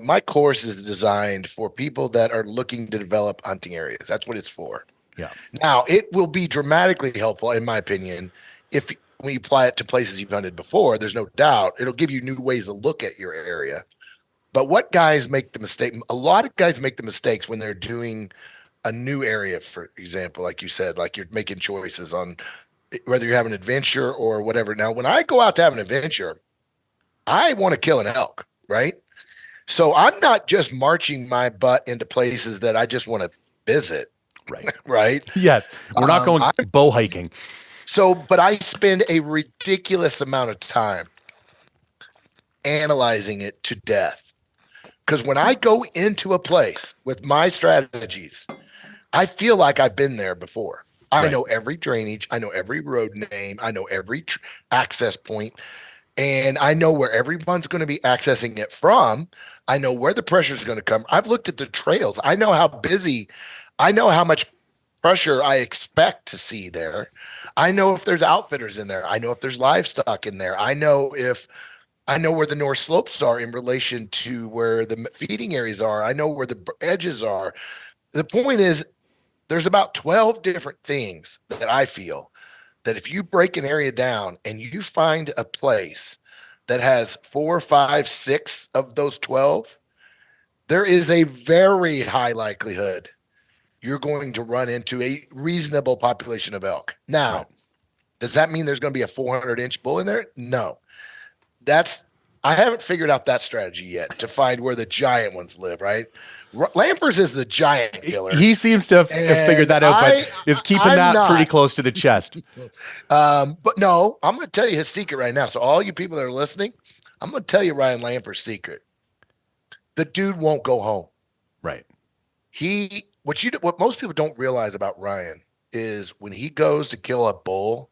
My course is designed for people that are looking to develop hunting areas. That's what it's for. Yeah. Now, it will be dramatically helpful, in my opinion, if when you apply it to places you've hunted before. There's no doubt it'll give you new ways to look at your area. But what guys make the mistake? A lot of guys make the mistakes when they're doing a new area, for example, like you said, like you're making choices on whether you have an adventure or whatever. Now, when I go out to have an adventure, I want to kill an elk, right? So I'm not just marching my butt into places that I just want to visit. Right. Right. Yes. We're not going bow hiking. But I spend a ridiculous amount of time analyzing it to death. Because when I go into a place with my strategies, I feel like I've been there before. I know every drainage. I know every road name. I know every access point. And I know where everyone's going to be accessing it from. I know where the pressure is going to come. I've looked at the trails. I know how busy. I know how much pressure I expect to see there. I know if there's outfitters in there. I know if there's livestock in there. I know where the north slopes are in relation to where the feeding areas are. I know where the edges are. The point is, there's about 12 different things that I feel that if you break an area down and you find a place that has 4, 5, 6 of those 12, there is a very high likelihood you're going to run into a reasonable population of elk. Now, does that mean there's going to be a 400-inch bull in there? No. I haven't figured out that strategy yet to find where the giant ones live, right? Lampers is the giant killer. He seems to have figured that out, but is keeping that pretty close to the chest. But no, I'm going to tell you his secret right now. So all you people that are listening, I'm going to tell you Ryan Lamper's secret. The dude won't go home. Right. What most people don't realize about Ryan is when he goes to kill a bull,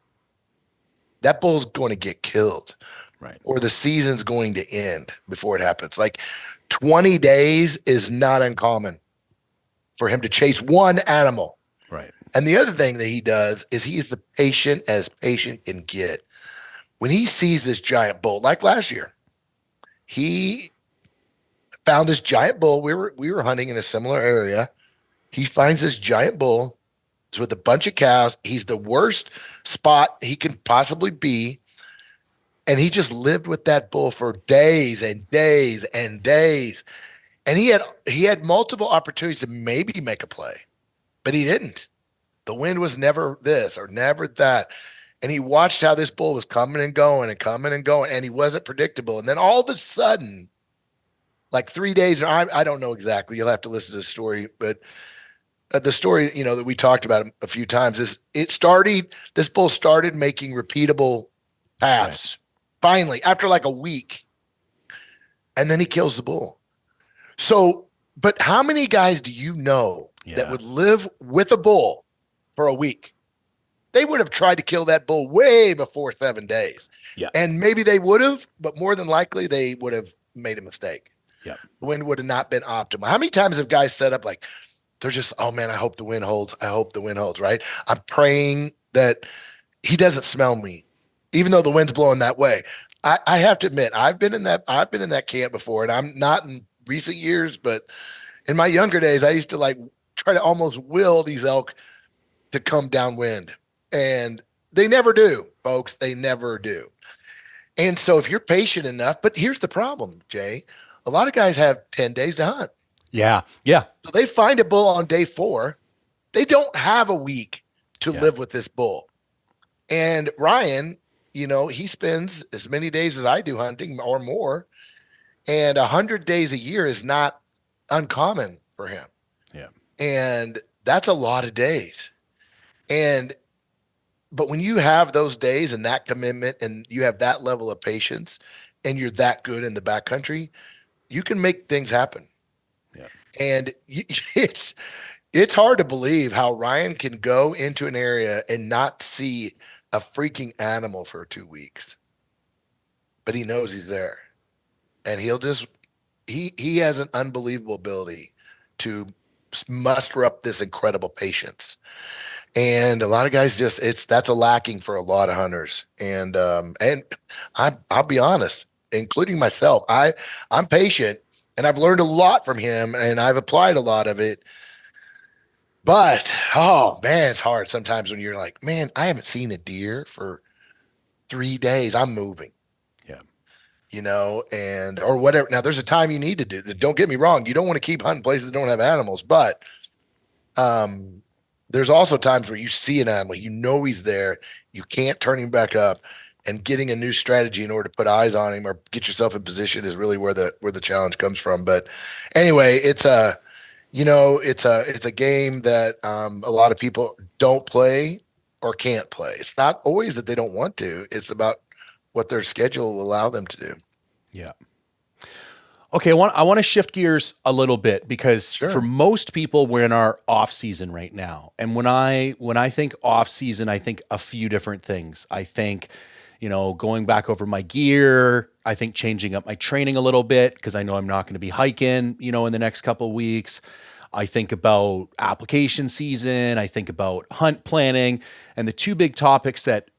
that bull's going to get killed. Right. Or the season's going to end before it happens. Like 20 days is not uncommon for him to chase one animal. Right. And the other thing that he does is he is the patient as patient can get. When he sees this giant bull, like last year, he found this giant bull. We were hunting in a similar area. He finds this giant bull. It's with a bunch of cows. He's the worst spot he can possibly be. And he just lived with that bull for days and days and days. And he had multiple opportunities to maybe make a play, but he didn't. The wind was never this or never that. And he watched how this bull was coming and going and coming and going, and he wasn't predictable. And then all of a sudden, like 3 days, I don't know exactly. You'll have to listen to the story, but the story, that we talked about a few times is this bull started making repeatable paths finally after like a week. And then he kills the bull. So, but how many guys do you know that would live with a bull for a week? They would have tried to kill that bull way before 7 days. Yeah. And maybe they would have, but more than likely they would have made a mistake. Yeah. The wind would have not been optimal. How many times have guys set up like, they're just, oh man, I hope the wind holds. I hope the wind holds, right? I'm praying that he doesn't smell me, even though the wind's blowing that way. I have to admit, I've been in that camp before, and I'm not in recent years, but in my younger days, I used to like try to almost will these elk to come downwind. And they never do, folks. They never do. And so if you're patient enough, but here's the problem, Jay. A lot of guys have 10 days to hunt. Yeah. Yeah. So they find a bull on day 4. They don't have a week to live with this bull. And Ryan, he spends as many days as I do hunting or more. And 100 days a year is not uncommon for him. Yeah. And that's a lot of days. But when you have those days and that commitment and you have that level of patience and you're that good in the backcountry, you can make things happen. Yeah. And it's hard to believe how Ryan can go into an area and not see a freaking animal for 2 weeks, but he knows he's there, and he has an unbelievable ability to muster up this incredible patience. And a lot of guys that's a lacking for a lot of hunters. And I'll be honest, including myself, I'm patient and I've learned a lot from him and I've applied a lot of it. But, oh man, it's hard sometimes when you're like, man, I haven't seen a deer for 3 days. I'm moving. Yeah. Or whatever. Now there's a time you need to do that. Don't get me wrong. You don't want to keep hunting places that don't have animals, but, there's also times where you see an animal, he's there, you can't turn him back up, and getting a new strategy in order to put eyes on him or get yourself in position is really where the challenge comes from. But anyway, it's a game that a lot of people don't play or can't play. It's not always that they don't want to. It's about what their schedule will allow them to do. Yeah. Okay, I want to shift gears a little bit because for most people, we're in our off season right now. And when I think off season, I think a few different things. I think, going back over my gear. I think changing up my training a little bit because I know I'm not going to be hiking, in the next couple of weeks. I think about application season. I think about hunt planning, and the two big topics that,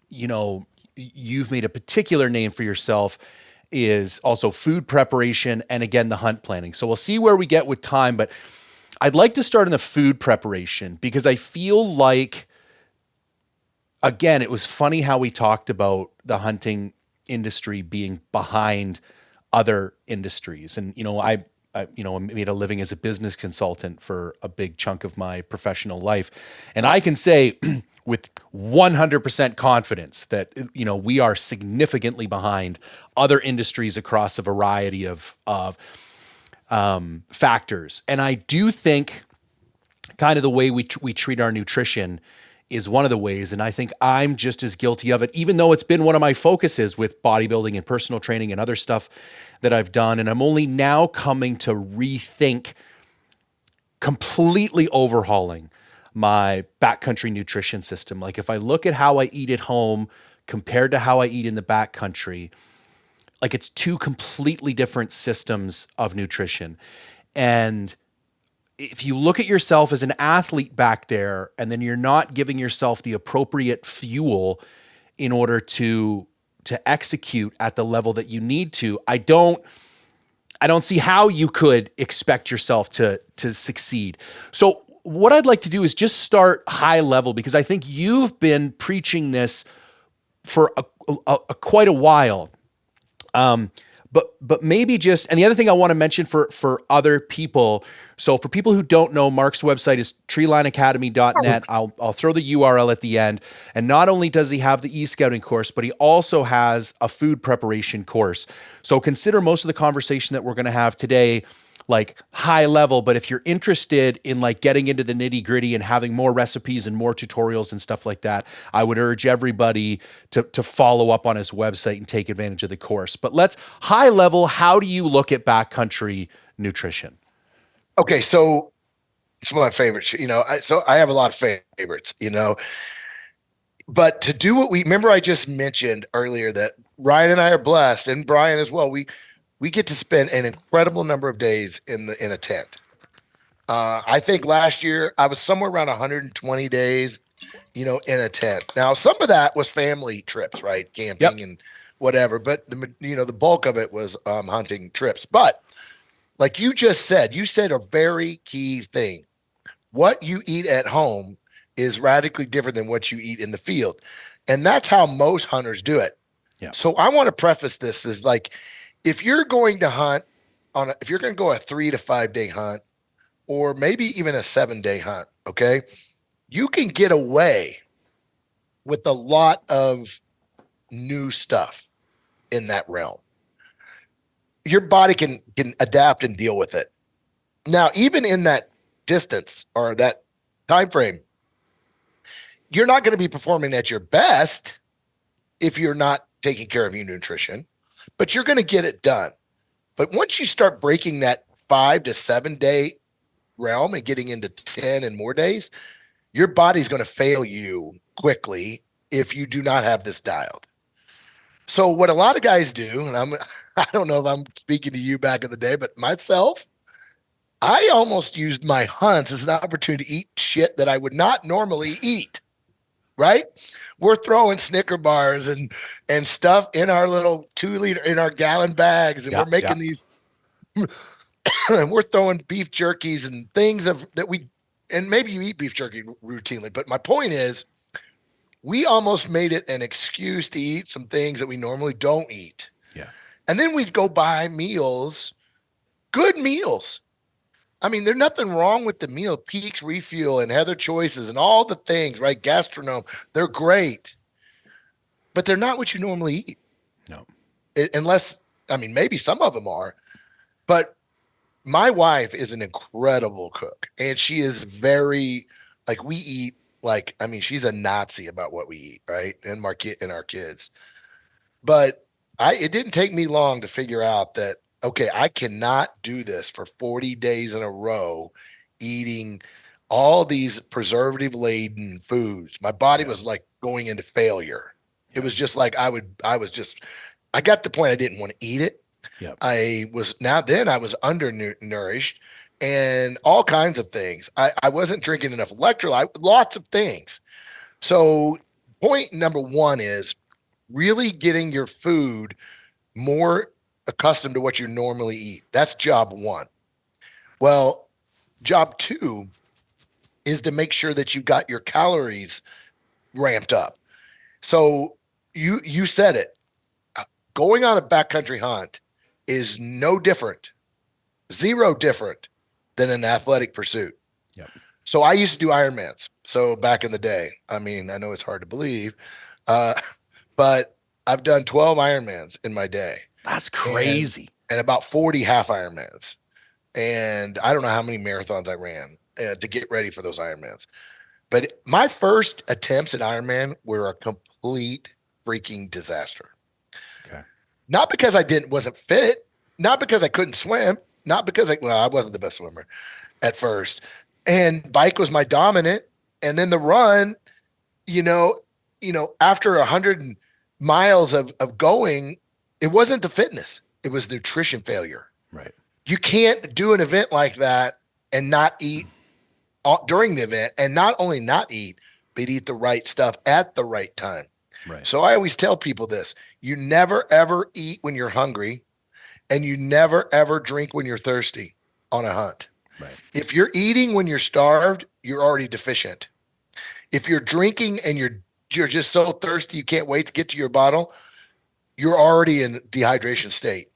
you've made a particular name for yourself is also food preparation and, again, the hunt planning. So we'll see where we get with time, but I'd like to start in the food preparation because I feel like, again, it was funny how we talked about the hunting industry being behind other industries. And, I made a living as a business consultant for a big chunk of my professional life. And I can say with 100% confidence that, we are significantly behind other industries across a variety of factors. And I do think kind of the way we treat our nutrition is one of the ways. And I think I'm just as guilty of it, even though it's been one of my focuses with bodybuilding and personal training and other stuff that I've done. And I'm only now coming to rethink, completely overhauling my backcountry nutrition system. Like if I look at how I eat at home compared to how I eat in the backcountry, like it's two completely different systems of nutrition. And if you look at yourself as an athlete back there, and then you're not giving yourself the appropriate fuel in order to execute at the level that you need to, I don't see how you could expect yourself to succeed. So what I'd like to do is just start high level, because I think you've been preaching this for quite a while. But maybe just, and the other thing I want to mention for other people. So for people who don't know, Mark's website is treelineacademy.net. I'll throw the URL at the end. And not only does he have the escouting course, but he also has a food preparation course. So consider most of the conversation that we're going to have today like high level, but if you're interested in like getting into the nitty gritty and having more recipes and more tutorials and stuff like that, I would urge everybody to follow up on his website and take advantage of the course. But let's high level. How do you look at backcountry nutrition? Okay. So it's one of my favorites, so I have a lot of favorites, but to do what remember, I just mentioned earlier that Ryan and I are blessed, and Brian as well. We get to spend an incredible number of days in a tent. I think last year I was somewhere around 120 days, in a tent. Now, some of that was family trips, right? Camping and whatever, but the bulk of it was hunting trips. But like you said a very key thing. What you eat at home is radically different than what you eat in the field. And that's how most hunters do it. Yeah. So I want to preface this as like, if you're going to hunt if you're going to go a 3 to 5 day hunt, or maybe even a 7-day hunt, okay, you can get away with a lot of new stuff in that realm. Your body can adapt and deal with it. Now, even in that distance or that time frame, you're not going to be performing at your best if you're not taking care of your nutrition, but you're going to get it done. But once you start breaking that 5 to 7 day realm and getting into 10 and more days, your body's going to fail you quickly if you do not have this dialed. So what a lot of guys do, and I don't know if I'm speaking to you back in the day, but myself, I almost used my hunts as an opportunity to eat shit that I would not normally eat. Right? We're throwing Snicker bars and stuff in our little 2-liter, in our gallon bags. And we're making these, and we're throwing beef jerkies and things and maybe you eat beef jerky routinely. But my point is, we almost made it an excuse to eat some things that we normally don't eat. Yeah. And then we'd go buy meals, good meals. I mean, there's nothing wrong with the meal. Peaks, Refuel, and Heather Choices, and all the things, right? Gastronome, they're great, but they're not what you normally eat. No, unless, maybe some of them are. But my wife is an incredible cook, and she is very we eat she's a Nazi about what we eat, right? And our kids. But it didn't take me long to figure out that, okay, I cannot do this for 40 days in a row, eating all these preservative-laden foods. My body was like going into failure. It was just like I got to the point I didn't want to eat it. Yep. I was undernourished and all kinds of things. I wasn't drinking enough electrolyte, lots of things. So point number one is really getting your food more accustomed to what you normally eat. That's job one. Well, job two is to make sure that you got your calories ramped up. So you said it. Going on a backcountry hunt is no different, zero different than an athletic pursuit. Yep. So I used to do Ironmans. So back in the day, I know it's hard to believe, but I've done 12 Ironmans in my day. That's crazy. And about 40 half Ironmans. And I don't know how many marathons I ran to get ready for those Ironmans. But my first attempts at Ironman were a complete freaking disaster. Okay. Not because I wasn't fit, not because I couldn't swim, not because I wasn't the best swimmer at first. And bike was my dominant. And then the run, after 100 miles of going, it wasn't the fitness. It was nutrition failure. Right. You can't do an event like that and not eat during the event, and not only not eat, but eat the right stuff at the right time. Right. So I always tell people this: you never, ever eat when you're hungry, and you never, ever drink when you're thirsty on a hunt. Right. If you're eating when you're starved, you're already deficient. If you're drinking and you're you're just so thirsty you can't wait to get to your bottle, you're already in dehydration state.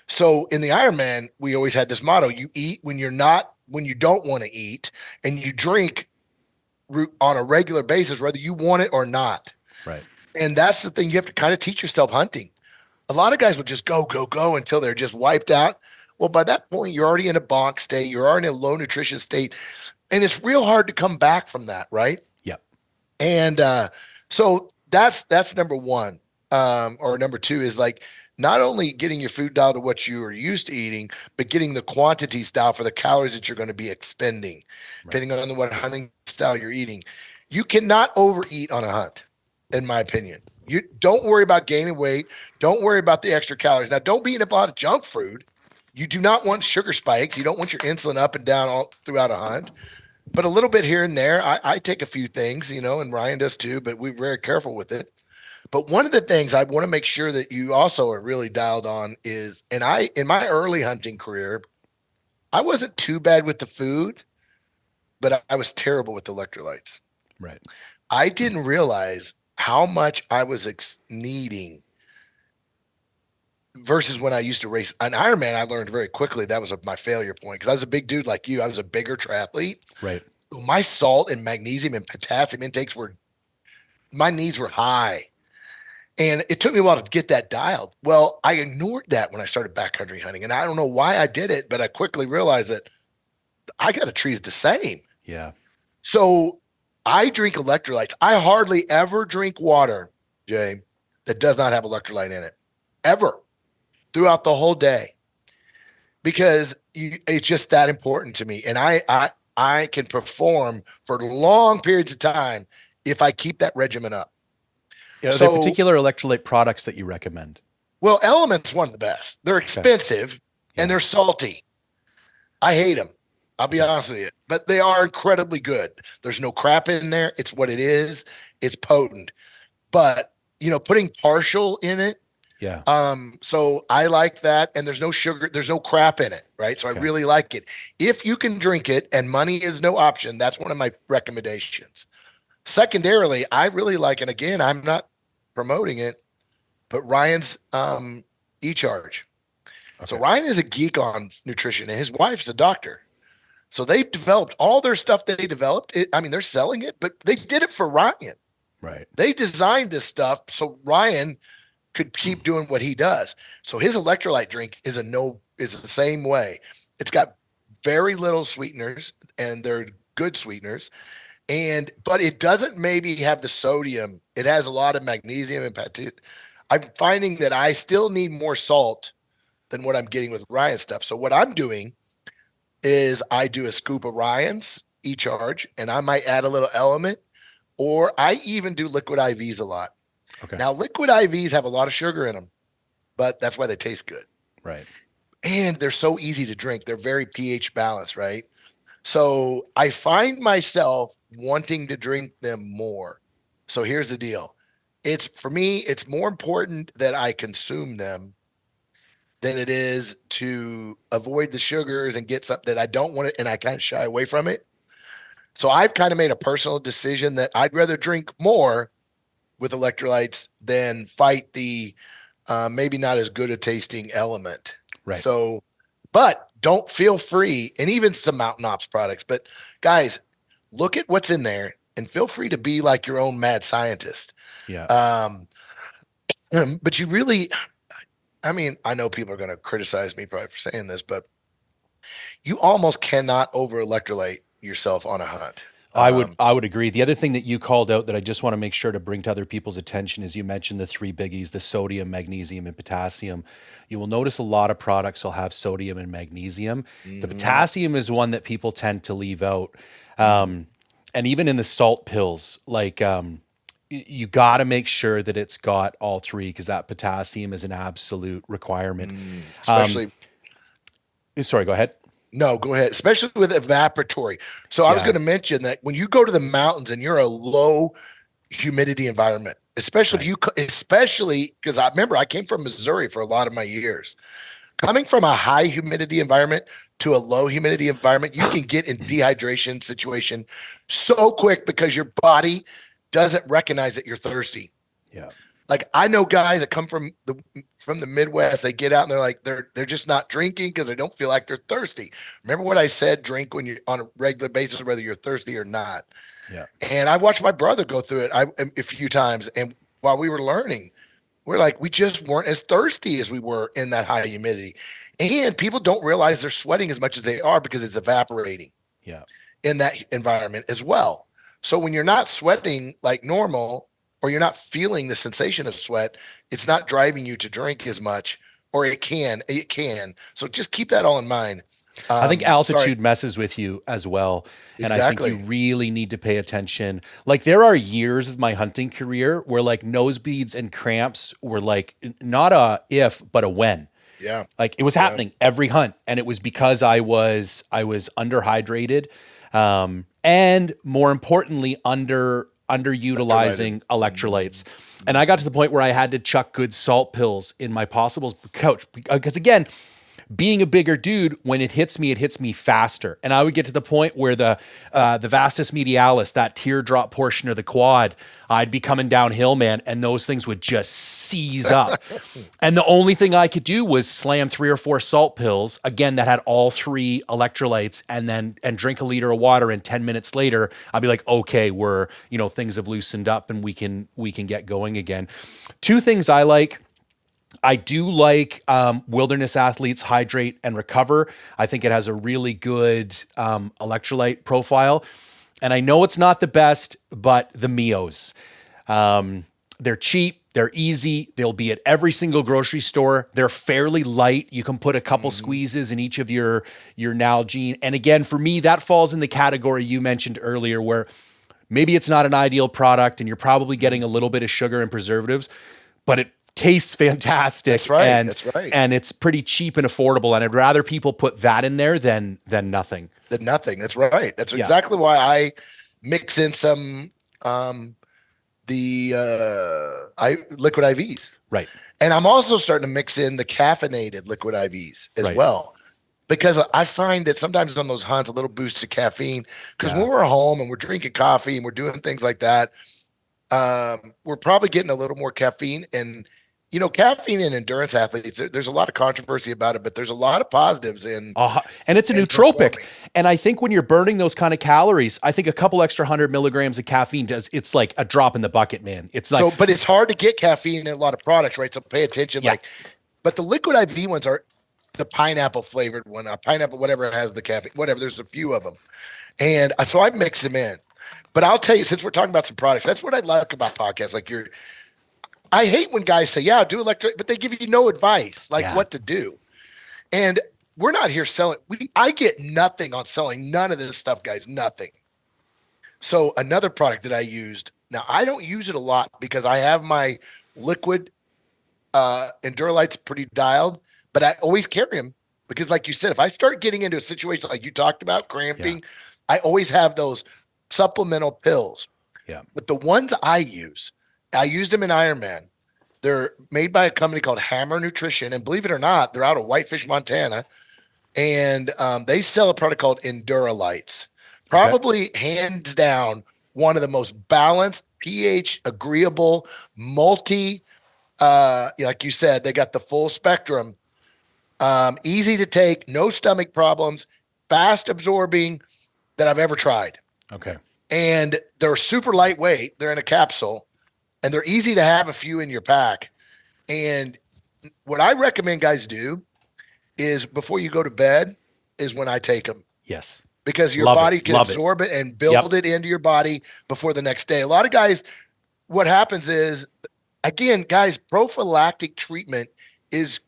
So in the Ironman, we always had this motto: you eat when you don't want to eat, and you drink on a regular basis, whether you want it or not. Right. And that's the thing you have to kind of teach yourself hunting. A lot of guys will just go, go, go until they're just wiped out. Well, by that point, you're already in a bonk state. You're already in a low nutrition state. And it's real hard to come back from that, right? Yep. And so that's number one. Or number two is like not only getting your food down to what you are used to eating, but getting the quantities down for the calories that you're going to be expending, depending on what hunting style you're eating. You cannot overeat on a hunt, in my opinion. You don't worry about gaining weight. Don't worry about the extra calories. Now, don't be eating a lot of junk food. You do not want sugar spikes. You don't want your insulin up and down all throughout a hunt. But a little bit here and there. I take a few things, and Ryan does too, but we're very careful with it. But one of the things I want to make sure that you also are really dialed on is, in my early hunting career, I wasn't too bad with the food, but I was terrible with electrolytes. Right. I didn't realize how much I was needing versus when I used to race an Ironman. I learned very quickly that was my failure point because I was a big dude like you. I was a bigger triathlete. Right. My salt and magnesium and potassium intakes my needs were high. And it took me a while to get that dialed. Well, I ignored that when I started backcountry hunting. And I don't know why I did it, but I quickly realized that I got to treat it the same. Yeah. So I drink electrolytes. I hardly ever drink water, Jay, that does not have electrolyte in it, ever, throughout the whole day, because it's just that important to me. And I can perform for long periods of time if I keep that regimen up. Are there particular electrolyte products that you recommend? Well, Element's one of the best. They're expensive and they're salty. I hate them. I'll be honest with you, but they are incredibly good. There's no crap in there. It's what it is. It's potent, but putting partial in it. Yeah. So I like that. And there's no sugar. There's no crap in it. Right. So I really like it. If you can drink it and money is no option, that's one of my recommendations. Secondarily, I really like, and again, I'm not promoting it, but Ryan's E-Charge. Okay. So Ryan is a geek on nutrition and his wife's a doctor. So they've developed all their stuff they developed. They're selling it, but they did it for Ryan. Right. They designed this stuff so Ryan could keep doing what he does. So his electrolyte drink is the same way. It's got very little sweeteners and they're good sweeteners. But it doesn't maybe have the sodium. It has a lot of magnesium and potassium. I'm finding that I still need more salt than what I'm getting with Ryan's stuff. So what I'm doing is I do a scoop of Ryan's E-Charge, and I might add a little Element, or I even do liquid IVs a lot. Okay. Now, liquid IVs have a lot of sugar in them, but that's why they taste good. Right. And they're so easy to drink. They're very pH balanced, right? So I find myself wanting to drink them more. So here's the deal. For me, it's more important that I consume them than it is to avoid the sugars and get something that I don't want it, and I kind of shy away from it. So I've kind of made a personal decision that I'd rather drink more with electrolytes than fight the maybe not as good a tasting Element. Right. So, but don't feel free, and even some Mountain Ops products, but guys, look at what's in there and feel free to be like your own mad scientist. Yeah. But you really, I know people are going to criticize me probably for saying this, but you almost cannot over electrolyte yourself on a hunt. I would agree. The other thing that you called out that I just want to make sure to bring to other people's attention is you mentioned the three biggies, the sodium, magnesium, and potassium. You will notice a lot of products will have sodium and magnesium. Mm-hmm. The potassium is one that people tend to leave out. And even in the salt pills, like you got to make sure that it's got all three because that potassium is an absolute requirement. Especially. Sorry, go ahead. No, go ahead. Especially with evaporatory. So I was going to mention that when you go to the mountains and you're a low humidity environment, especially because I remember I came from Missouri for a lot of my years. Coming from a high humidity environment to a low humidity environment, you can get in dehydration situation so quick because your body doesn't recognize that you're thirsty. Yeah. Like I know guys that come from the Midwest, they get out and they're like, they're just not drinking because they don't feel like they're thirsty. Remember what I said, drink when you're on a regular basis, whether you're thirsty or not. Yeah. And I watched my brother go through it a few times. And while we were learning, we're like, we just weren't as thirsty as we were in that high humidity. And people don't realize they're sweating as much as they are because it's evaporating in that environment as well. So when you're not sweating like normal, or you're not feeling the sensation of sweat, it's not driving you to drink as much, or it can. So just keep that all in mind. I think altitude messes with you as well. And Exactly. I think you really need to pay attention. Like there are years of my hunting career where like nosebleeds and cramps were like not a if, but a when. Yeah. Like it was happening every hunt. And it was because I was underhydrated. And more importantly, underutilizing electrolytes. And I got to the point where I had to chuck good salt pills in my possibles couch because again, being a bigger dude, when it hits me faster. And I would get to the point where the vastus medialis, that teardrop portion of the quad, I'd be coming downhill, man, and those things would just seize up. And the only thing I could do was slam 3 or 4 salt pills, again, that had all 3 electrolytes, and drink a liter of water. And 10 minutes later, I'd be like, okay, things have loosened up and we can get going again. 2 things I like. I do like Wilderness Athletes Hydrate and Recover. I think it has a really good electrolyte profile. And I know it's not the best, but the Mios. They're cheap. They're easy. They'll be at every single grocery store. They're fairly light. You can put a couple squeezes in each of your Nalgene. And again, for me, that falls in the category you mentioned earlier where maybe it's not an ideal product and you're probably getting a little bit of sugar and preservatives, but it tastes fantastic. That's right. And it's pretty cheap and affordable. And I'd rather people put that in there than nothing. That's right. That's exactly why I mix in some liquid IVs. Right. And I'm also starting to mix in the caffeinated liquid IVs as well. Because I find that sometimes on those hunts, a little boost of caffeine, because when we're home and we're drinking coffee and we're doing things like that, we're probably getting a little more caffeine. And caffeine in endurance athletes, there's a lot of controversy about it, but there's a lot of positives in. And it's a nootropic. And I think when you're burning those kind of calories, I think a couple extra 100 milligrams of caffeine it's like a drop in the bucket, man. It's like, but it's hard to get caffeine in a lot of products, right? So pay attention. But the liquid IV ones are the pineapple flavored one, pineapple, whatever it has the caffeine, whatever. There's a few of them. And so I mix them in. But I'll tell you, since we're talking about some products, that's what I like about podcasts. Like I hate when guys say, yeah, do electrolyte, but they give you no advice, what to do. And we're not here selling. I get nothing on selling none of this stuff, guys, nothing. So another product that I used, now I don't use it a lot because I have my liquid Electrolytes pretty dialed, but I always carry them because like you said, if I start getting into a situation like you talked about, cramping, I always have those supplemental pills. Yeah. But the ones I used them in Ironman. They're made by a company called Hammer Nutrition. And believe it or not, they're out of Whitefish, Montana. And they sell a product called Electrolytes. Probably hands down, one of the most balanced, pH agreeable, like you said, they got the full spectrum. Easy to take, no stomach problems, fast absorbing that I've ever tried. Okay. And they're super lightweight. They're in a capsule. And they're easy to have a few in your pack. And what I recommend guys do is before you go to bed is when I take them. Yes. Because your body can absorb it and build it into your body before the next day. A lot of guys, what happens is, again, guys, prophylactic treatment is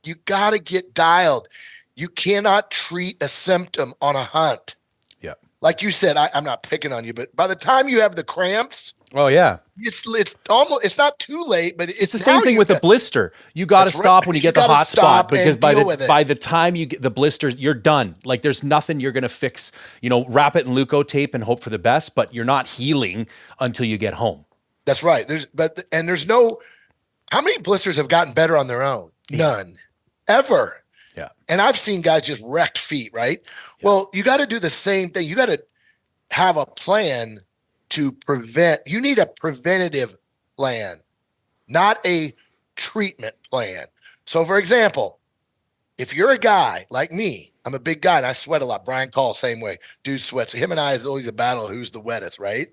you got to get dialed. You cannot treat a symptom on a hunt. Yeah. Like you said, I'm not picking on you, but by the time you have the cramps, oh yeah, it's not too late, but it's the same thing with the blister. You got to stop when you get the hot spot because by the time you get the blister, you're done. Like there's nothing you're going to fix, wrap it in Leukotape and hope for the best, but you're not healing until you get home. That's right. There's no, how many blisters have gotten better on their own? None ever. Yeah. And I've seen guys just wrecked feet, right? Yeah. Well, you got to do the same thing. You got to have a plan to prevent. You need a preventative plan, not a treatment plan. So, for example, if you're a guy like me, I'm a big guy and I sweat a lot. Brian Call, same way. Dude sweats. Him and I is always a battle of who's the wettest, right?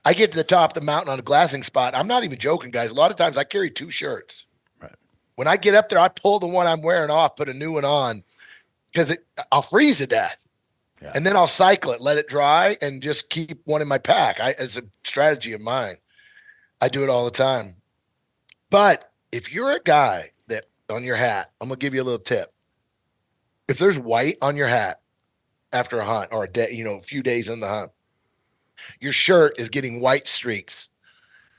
I get to the top of the mountain on a glassing spot. I'm not even joking, guys. A lot of times I carry 2 shirts. Right. When I get up there, I pull the one I'm wearing off, put a new one on because I'll freeze to death. Yeah. And then I'll cycle it, let it dry, and just keep one in my pack. As a strategy of mine, I do it all the time. But if you're a guy that on your hat, I'm going to give you a little tip. If there's white on your hat after a hunt or a day, a few days in the hunt, your shirt is getting white streaks,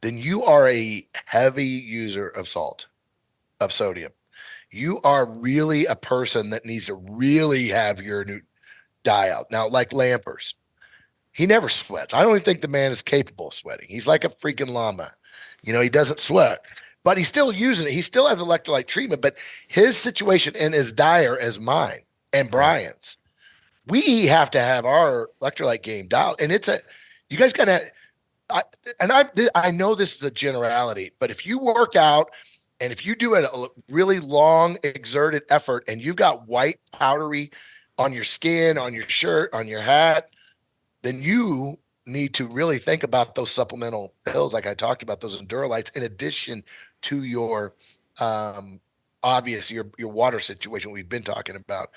then you are a heavy user of salt, of sodium. You are really a person that needs to really have your new dye out. Now, like Lampers, he never sweats. I don't even think the man is capable of sweating. He's like a freaking llama. He doesn't sweat, but he's still using it. He still has electrolyte treatment, but his situation isn't as dire as mine and Brian's. We have to have our electrolyte game dialed. And you guys got to, I know this is a generality, but if you work out and if you do a really long exerted effort and you've got white powdery on your skin, on your shirt, on your hat, then you need to really think about those supplemental pills like I talked about, those Electrolytes, in addition to your obvious your water situation we've been talking about.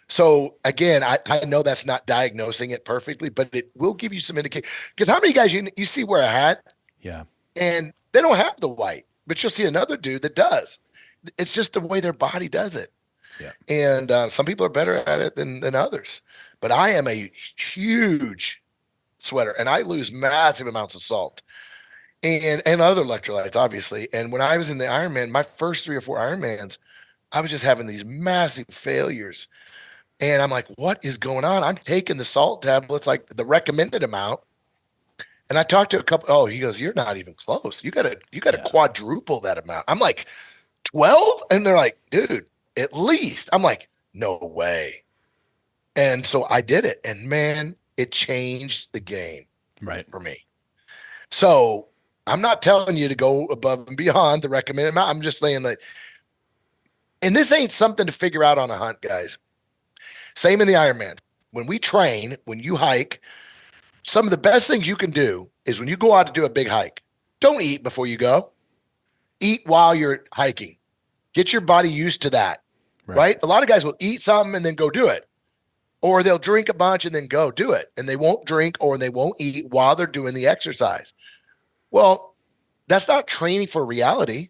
So again, I know that's not diagnosing it perfectly, but it will give you some indication. Because how many guys you see wear a hat, Yeah, and they don't have the white, but you'll see another dude that does. It's just the way their body does it. Yeah. And some people are better at it than others. But I am a huge sweater, and I lose massive amounts of salt and other electrolytes, obviously. And when I was in the Ironman, my first 3 or 4 Ironmans, I was just having these massive failures. And I'm like, what is going on? I'm taking the salt tablets, like the recommended amount. And I talked to a couple. Oh, he goes, you're not even close. You gotta quadruple that amount. I'm like, 12? And they're like, dude, at least. I'm like, no way. And so I did it. And man, it changed the game for me. So I'm not telling you to go above and beyond the recommended amount. I'm just saying that, and this ain't something to figure out on a hunt, guys. Same in the Ironman. When we train, when you hike, some of the best things you can do is when you go out to do a big hike, don't eat before you go. Eat while you're hiking. Get your body used to that, right? A lot of guys will eat something and then go do it. Or they'll drink a bunch and then go do it. And they won't drink or they won't eat while they're doing the exercise. Well, that's not training for reality.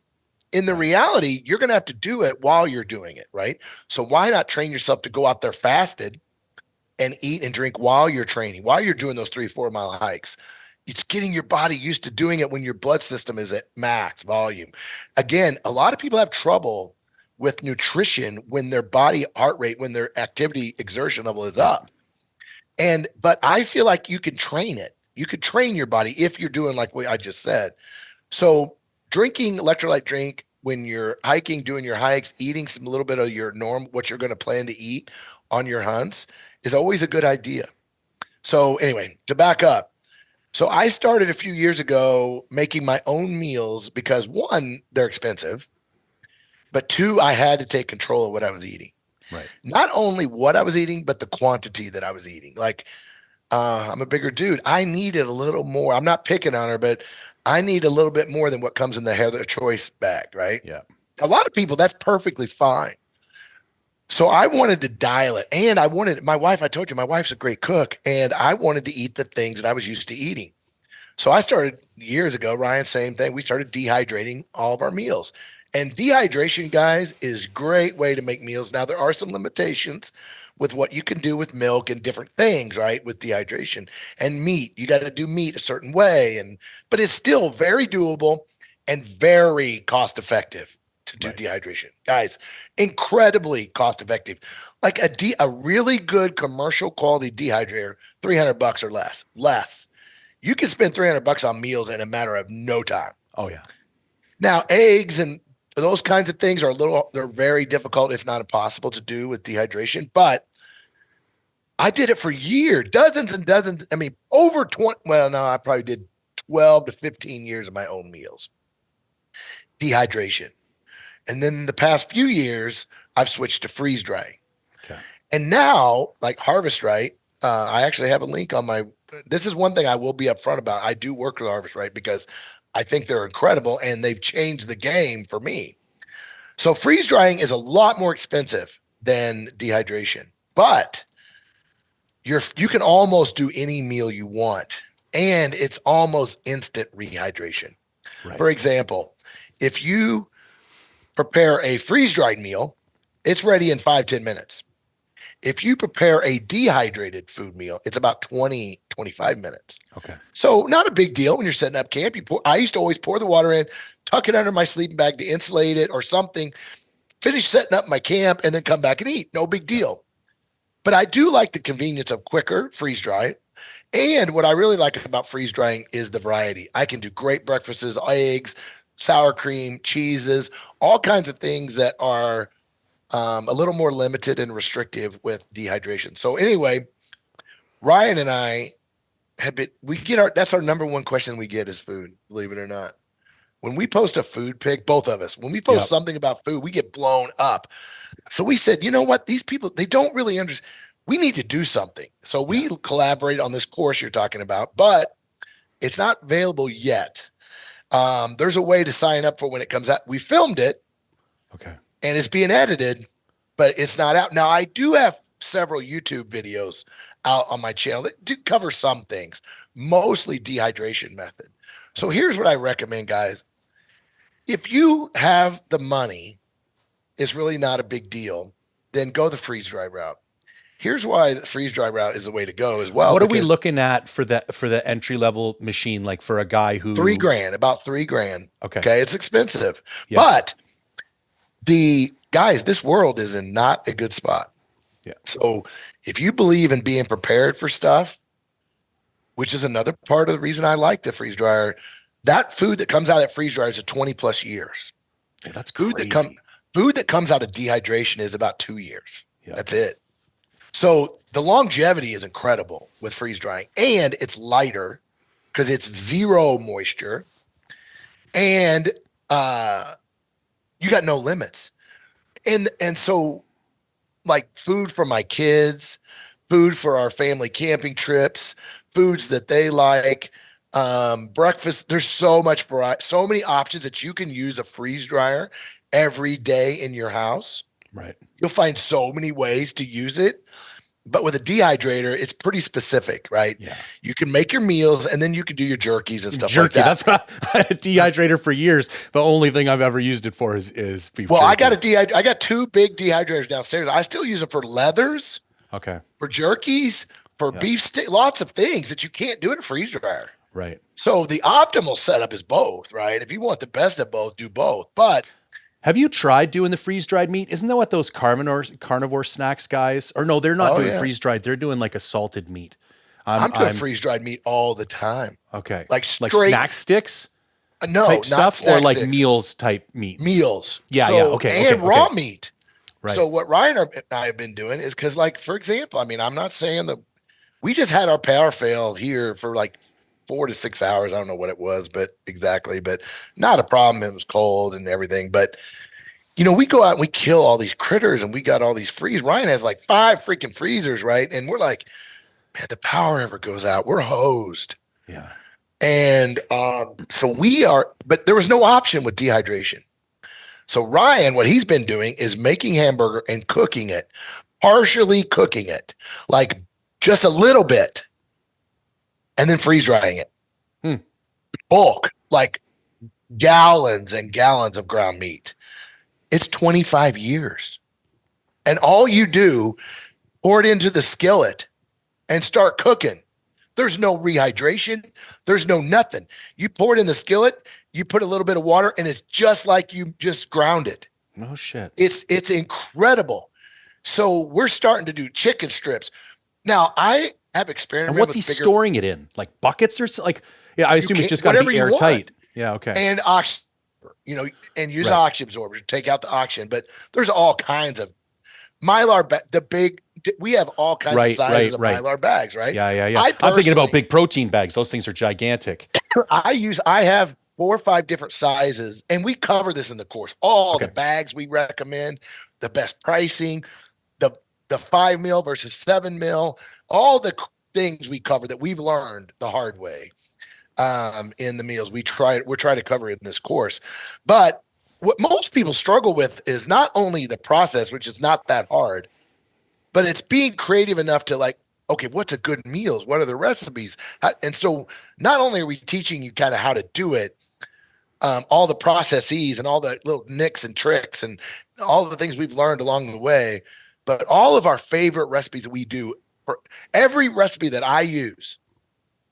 In the reality, you're going to have to do it while you're doing it, right? So why not train yourself to go out there fasted and eat and drink while you're training, while you're doing those 3-4 mile hikes? It's getting your body used to doing it when your blood system is at max volume. Again, a lot of people have trouble with nutrition when their body heart rate, when their activity exertion level is up. But I feel like you can train it. You could train your body if you're doing like what I just said. So drinking electrolyte drink when you're hiking, doing your hikes, eating some little bit of your what you're going to plan to eat on your hunts is always a good idea. So anyway, to back up. So I started a few years ago making my own meals because 1, they're expensive, but 2, I had to take control of what I was eating. Right. Not only what I was eating, but the quantity that I was eating. Like, I'm a bigger dude. I needed a little more. I'm not picking on her, but I need a little bit more than what comes in the Heather Choice bag, right? Yeah. A lot of people, that's perfectly fine. So I wanted to dial it. And I told you, my wife's a great cook, and I wanted to eat the things that I was used to eating. So I started years ago, Ryan, same thing. We started dehydrating all of our meals. And dehydration, guys, is a great way to make meals. Now, there are some limitations with what you can do with milk and different things, right? With dehydration and meat, you got to do meat a certain way. But it's still very doable and very cost effective to do dehydration, guys. Incredibly cost effective. Like a really good commercial quality dehydrator, $300 or less. You can spend $300 on meals in a matter of no time. Oh yeah. Now, eggs and those kinds of things they're very difficult, if not impossible to do with dehydration. But I did it for years, dozens and dozens. I mean, over 20. Well, no, I probably did 12 to 15 years of my own meals. Dehydration. And then the past few years, I've switched to freeze drying. Okay. And now, like Harvest Right, I actually have a link on my. This is one thing I will be upfront about. I do work with Harvest Right because I think they're incredible and they've changed the game for me. So freeze drying is a lot more expensive than dehydration, but you can almost do any meal you want, and it's almost instant rehydration. Right. For example, if you prepare a freeze-dried meal, it's ready in 5-10 minutes. If you prepare a dehydrated food meal, it's about 20-25 minutes. Okay. So not a big deal when you're setting up camp. I used to always pour the water in, tuck it under my sleeping bag to insulate it or something, finish setting up my camp, and then come back and eat. No big deal. But I do like the convenience of quicker freeze dry. And what I really like about freeze drying is the variety. I can do great breakfasts, eggs, sour cream, cheeses, all kinds of things that are a little more limited and restrictive with dehydration. So anyway, Ryan and I that's our number one question we get is food, believe it or not. When we post a food pic, both of us, when we post something about food, we get blown up. So we said, you know what? These people, they don't really understand. We need to do something. So we collaborate on this course you're talking about, but it's not available yet. There's a way to sign up for when it comes out. We filmed it. Okay. And it's being edited, but it's not out. Now, I do have several YouTube videos out on my channel that do cover some things, mostly dehydration method. So here's what I recommend, guys. If you have the money, it's really not a big deal, then go the freeze dry route. Here's why the freeze dry route is the way to go as well. What are we looking at for the entry level machine? Like for a guy who $3,000, about $3,000. Okay. It's expensive, but this world is in not a good spot. Yeah. So if you believe in being prepared for stuff, which is another part of the reason I like the freeze dryer, that food that comes out of that freeze dryer is 20 plus years. Yeah, that's crazy. Food that comes out of dehydration is about 2 years. Yeah. That's it. So the longevity is incredible with freeze drying, and it's lighter because it's zero moisture, and you got no limits. And so like food for my kids, food for our family camping trips, foods that they like, breakfast. There's so much variety, so many options that you can use a freeze dryer every day in your house. Right. You'll find so many ways to use it. But with a dehydrator, it's pretty specific, right? Yeah. You can make your meals and then you can do your jerkies and stuff like that. That's what I had a dehydrator for years. The only thing I've ever used it for is beef Well, jerky. I got 2 big dehydrators downstairs. I still use them for leathers, Okay. for jerkies, for beef stick, lots of things that you can't do in a freeze dryer. Right. So the optimal setup is both, right? If you want the best of both, do both. But have you tried doing the freeze dried meat? Isn't that what those carnivore snacks guys? Or no, they're not doing freeze dried. They're doing like a salted meat. I'm doing freeze dried meat all the time. Okay. Like snack sticks? No, type not stuff snack or like sticks. Meals type meats? Meals. Yeah, okay. And raw meat. Right. So what Ryan and I have been doing is because, like, for example, I mean, I'm not saying that we just had our power fail here for like 4 to 6 hours. I don't know what it was, but not a problem. It was cold and everything. But, you know, we go out and we kill all these critters and we got all these freezers. Ryan has like 5 freaking freezers, right? And we're like, man, the power ever goes out, we're hosed. Yeah. And so but there was no option with dehydration. So Ryan, what he's been doing is making hamburger and cooking it, partially cooking it, like just a little bit, and then freeze drying it. Bulk, like gallons and gallons of ground meat. It's 25 years. And all you do, pour it into the skillet and start cooking. There's no rehydration. There's no nothing. You pour it in the skillet, you put a little bit of water, and it's just like you just ground it. No shit. It's incredible. So we're starting to do chicken strips. Now, I have experimented and what's he storing it in? Like buckets or like? Yeah, I assume it's just got to be airtight. Yeah, okay. And oxygen, and use oxygen absorber to take out the oxygen. But there's all kinds of Mylar, we have all kinds of sizes of Mylar bags, right? Yeah. I'm thinking about big protein bags. Those things are gigantic. I have 4 or 5 different sizes, and we cover this in the course. All Okay. the bags we recommend, the best pricing, the the 5 mil versus 7 mil, all the things we cover that we've learned the hard way in the meals. We're trying to cover it in this course. But what most people struggle with is not only the process, which is not that hard, but it's being creative enough to like, okay, what's a good meals? What are the recipes? And so not only are we teaching you kind of how to do it, all the processes and all the little nicks and tricks and all the things we've learned along the way, but all of our favorite recipes that we do, for every recipe that I use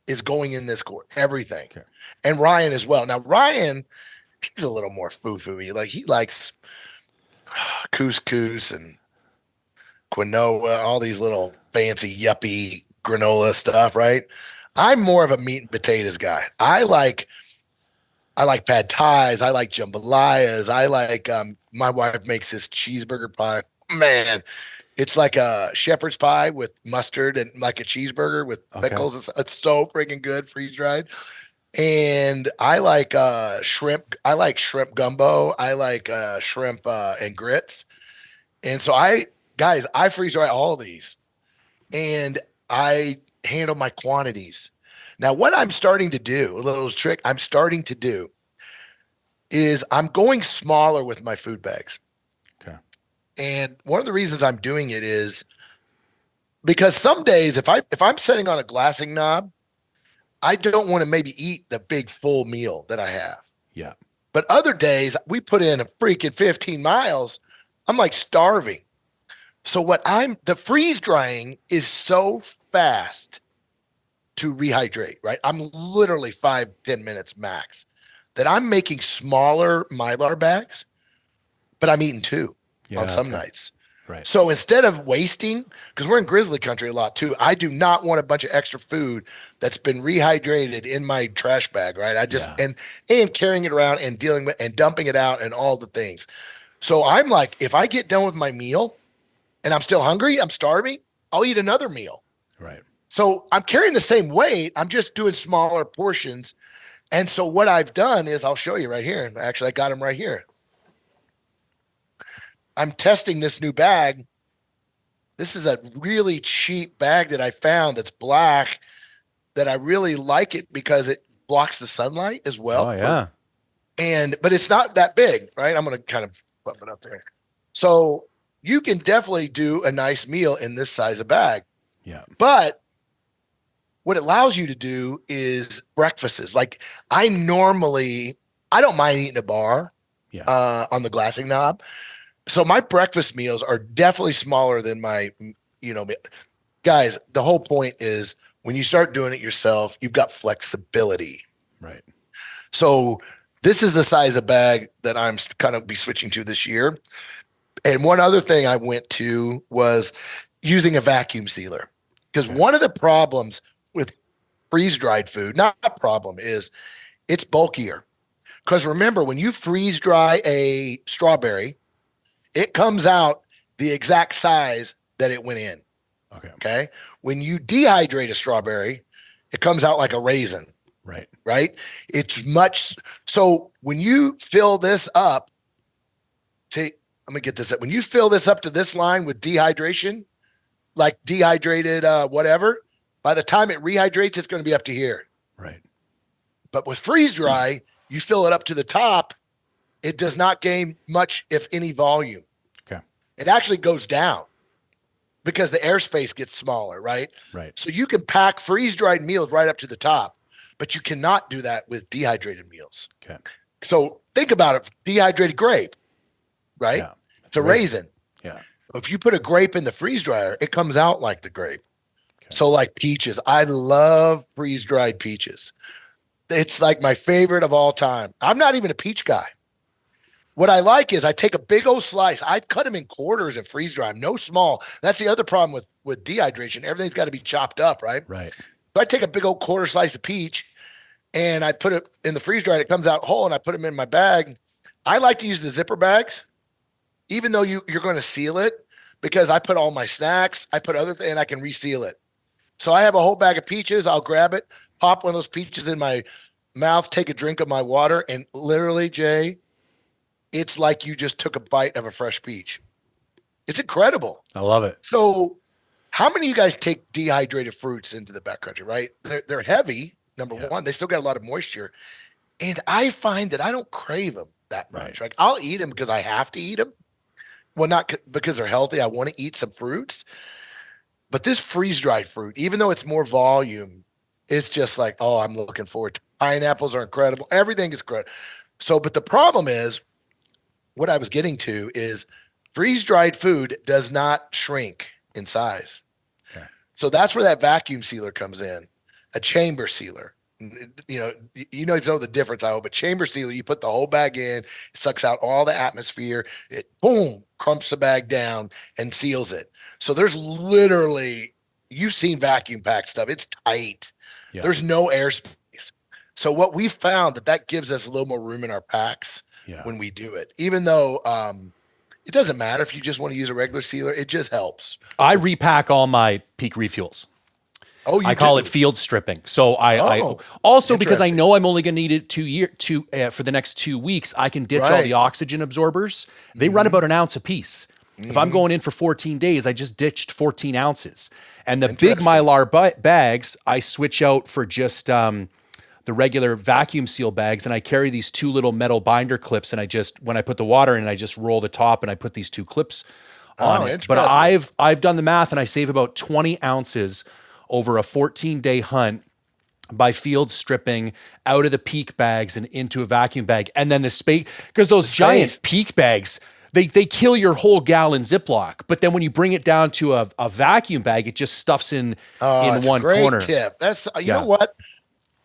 is going in this course, everything. Okay. And Ryan as well. Now, Ryan, he's a little more foo-foo-y. Like he likes couscous and quinoa, all these little fancy yuppie granola stuff, right? I'm more of a meat and potatoes guy. I like pad thais. I like jambalayas. I like my wife makes this cheeseburger pie. Man, it's like a shepherd's pie with mustard and like a cheeseburger with pickles. It's so freaking good, freeze dried. And I like shrimp. I like shrimp gumbo. I like shrimp and grits. And so I freeze dry all of these, and I handle my quantities. Now, what I'm starting to do, a little trick I'm starting to do is I'm going smaller with my food bags. Okay. And one of the reasons I'm doing it is because some days if I'm sitting on a glassing knob, I don't want to maybe eat the big full meal that I have. Yeah. But other days we put in a freaking 15 miles, I'm like starving. So the freeze drying is so fast to rehydrate, right? I'm literally 5-10 minutes max that I'm making smaller Mylar bags, but I'm eating 2 on some nights. Right. So instead of wasting, because we're in grizzly country a lot too, I do not want a bunch of extra food that's been rehydrated in my trash bag, right? I just and carrying it around and dealing with and dumping it out and all the things. So I'm like, if I get done with my meal and I'm still hungry, I'm starving, I'll eat another meal. Right. So I'm carrying the same weight. I'm just doing smaller portions. And so what I've done is I'll show you right here. Actually, I got them right here. I'm testing this new bag. This is a really cheap bag that I found that's black that I really like it because it blocks the sunlight as well. Oh, yeah. But it's not that big, right? I'm going to kind of bump it up there. So you can definitely do a nice meal in this size of bag. Yeah. But what it allows you to do is breakfasts. Like I don't mind eating a bar on the glassing knob. So my breakfast meals are definitely smaller than my, guys, the whole point is when you start doing it yourself, you've got flexibility. Right. So this is the size of bag that I'm kind of be switching to this year. And one other thing I went to was using a vacuum sealer. Because one of the problems with freeze-dried food, not a problem, is it's bulkier. Because remember, when you freeze dry a strawberry, it comes out the exact size that it went in. Okay. When you dehydrate a strawberry, it comes out like a raisin. Right. It's much. So when you fill this up let me get this up. When you fill this up to this line with dehydration, like dehydrated, whatever, by the time it rehydrates, it's going to be up to here. Right. But with freeze dry, you fill it up to the top. It does not gain much, if any, volume. Okay. It actually goes down because the airspace gets smaller, right? Right. So you can pack freeze-dried meals right up to the top, but you cannot do that with dehydrated meals. Okay. So think about it. Dehydrated grape, right? Yeah. It's a raisin. Yeah. If you put a grape in the freeze dryer, it comes out like the grape. Okay. So like peaches, I love freeze-dried peaches. It's like my favorite of all time. I'm not even a peach guy. What I like is I take a big old slice. I cut them in quarters and freeze dry them, no small. That's the other problem with dehydration. Everything's got to be chopped up, right? Right. So I take a big old quarter slice of peach and I put it in the freeze dryer. It comes out whole and I put them in my bag. I like to use the zipper bags, even though you're going to seal it, because I put all my snacks, I put other things, and I can reseal it. So I have a whole bag of peaches. I'll grab it, pop one of those peaches in my mouth, take a drink of my water, and literally, Jay, it's like you just took a bite of a fresh peach. It's incredible. I love it. So, how many of you guys take dehydrated fruits into the backcountry, right? They're heavy, number one. They still got a lot of moisture. And I find that I don't crave them that much. Like, I'll eat them because I have to eat them. Well, not because they're healthy. I want to eat some fruits. But this freeze-dried fruit, even though it's more volume, it's just like, oh, I'm looking forward to it. Pineapples are incredible. Everything is great. So, but the problem is, what I was getting to is freeze-dried food does not shrink in size. Okay. So that's where that vacuum sealer comes in, a chamber sealer. You know the difference, I hope. A chamber sealer, you put the whole bag in, it sucks out all the atmosphere, it boom, crumps the bag down and seals it. So there's literally, you've seen vacuum pack stuff, it's tight. Yeah. There's no airspace. So what we found that gives us a little more room in our packs when we do it, even though it doesn't matter if you just want to use a regular sealer, it just helps. I repack all my peak refuels. Oh, I call it field stripping. So I also, because I know I'm only going to need it for the next 2 weeks, I can ditch all the oxygen absorbers. They run about an ounce a piece. If I'm going in for 14 days, I just ditched 14 ounces. And the big Mylar bags, I switch out for just the regular vacuum seal bags. And I carry these 2 little metal binder clips. And when I put the water in, I just roll the top and I put these 2 clips on it. But I've done the math and I save about 20 ounces over a 14-day hunt by field stripping out of the peak bags and into a vacuum bag. And then the space, because those giant peak bags, they kill your whole gallon Ziploc. But then when you bring it down to a vacuum bag, it just stuffs in one corner. Tip. That's you know what?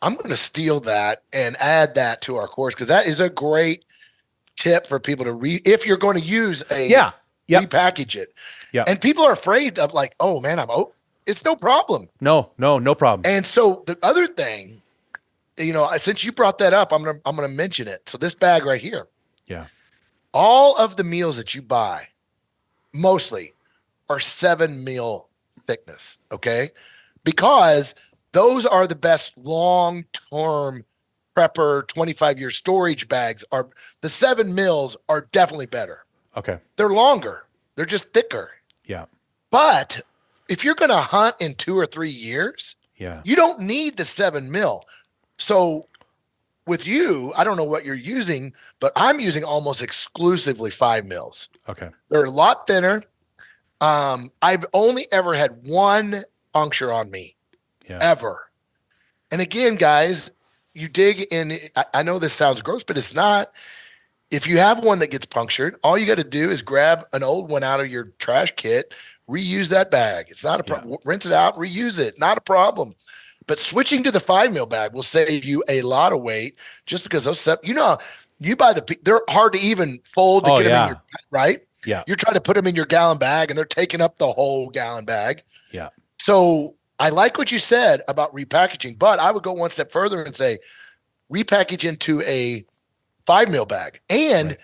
I'm going to steal that and add that to our course, because that is a great tip for people to if you're going to use repackage it. Yeah. And people are afraid of like, oh man, it's no problem. No problem. And so the other thing, since you brought that up, I'm gonna mention it. So this bag right here. Yeah. All of the meals that you buy, mostly, are 7 meal thickness. Okay, because those are the best long-term prepper 25-year storage bags. The 7 mils are definitely better. Okay. They're longer. They're just thicker. Yeah. But if you're going to hunt in 2 or 3 years, you don't need the 7 mil. So with you, I don't know what you're using, but I'm using almost exclusively 5 mils. Okay. They're a lot thinner. I've only ever had one puncture on me, ever. And again, guys, you dig in. I know this sounds gross, but it's not. If you have one that gets punctured, all you got to do is grab an old one out of your trash kit, reuse that bag. It's not a problem. Rinse it out, reuse it. Not a problem. But switching to the 5 mil bag will save you a lot of weight, just because those you buy they're hard to even fold to get them in your, right? Yeah. You're trying to put them in your gallon bag and they're taking up the whole gallon bag. Yeah. So I like what you said about repackaging, but I would go one step further and say repackage into a 5 mil bag. And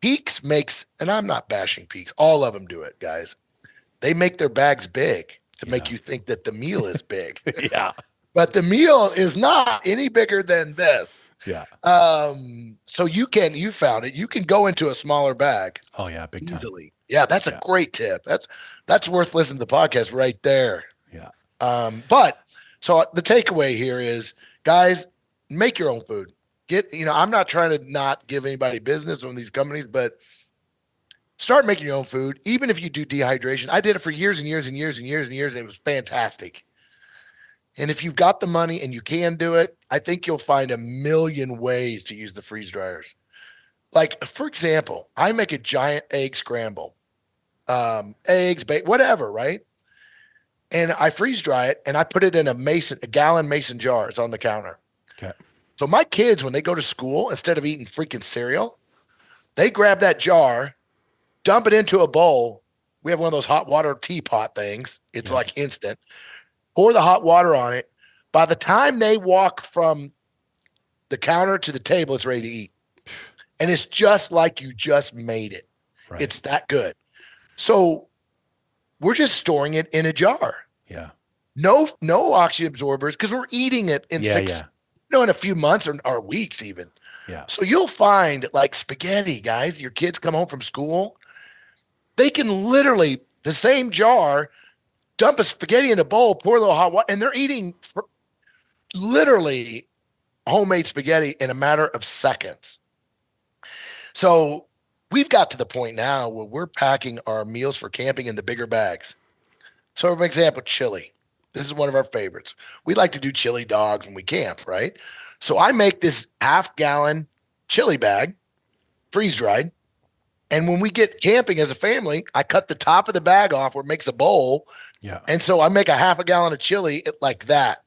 Peaks makes, and I'm not bashing Peaks, all of them do it, guys. They make their bags big to make you think that the meal is big. Yeah. But the meal is not any bigger than this. Yeah. So you found it. You can go into a smaller bag. Oh yeah, big time. Easily. Yeah, that's a great tip. That's worth listening to the podcast right there. Yeah. But so the takeaway here is, guys, make your own food. I'm not trying to not give anybody business from these companies, but start making your own food. Even if you do dehydration, I did it for years and years and years and years and years, and it was fantastic. And if you've got the money and you can do it, I think you'll find a million ways to use the freeze dryers. Like, for example, I make a giant egg scramble, eggs, bacon, whatever, right? And I freeze dry it and I put it in a gallon mason jar. It's on the counter. Okay. So my kids, when they go to school, instead of eating freaking cereal, they grab that jar, dump it into a bowl. We have one of those hot water teapot things. It's like instant. Pour the hot water on it. By the time they walk from the counter to the table, it's ready to eat. And it's just like you just made it. Right. It's that good. So we're just storing it in a jar. Yeah. No oxygen absorbers, because we're eating it in in a few months or weeks even. Yeah. So you'll find like spaghetti, guys. Your kids come home from school, they can literally the same jar dump a spaghetti in a bowl, pour a little hot water, and they're eating literally homemade spaghetti in a matter of seconds. So we've got to the point now where we're packing our meals for camping in the bigger bags. So, for example, chili. This is one of our favorites. We like to do chili dogs when we camp, right? So I make this half-gallon chili bag, freeze dried. And when we get camping as a family, I cut the top of the bag off where it makes a bowl. Yeah. And so I make a half a gallon of chili like that.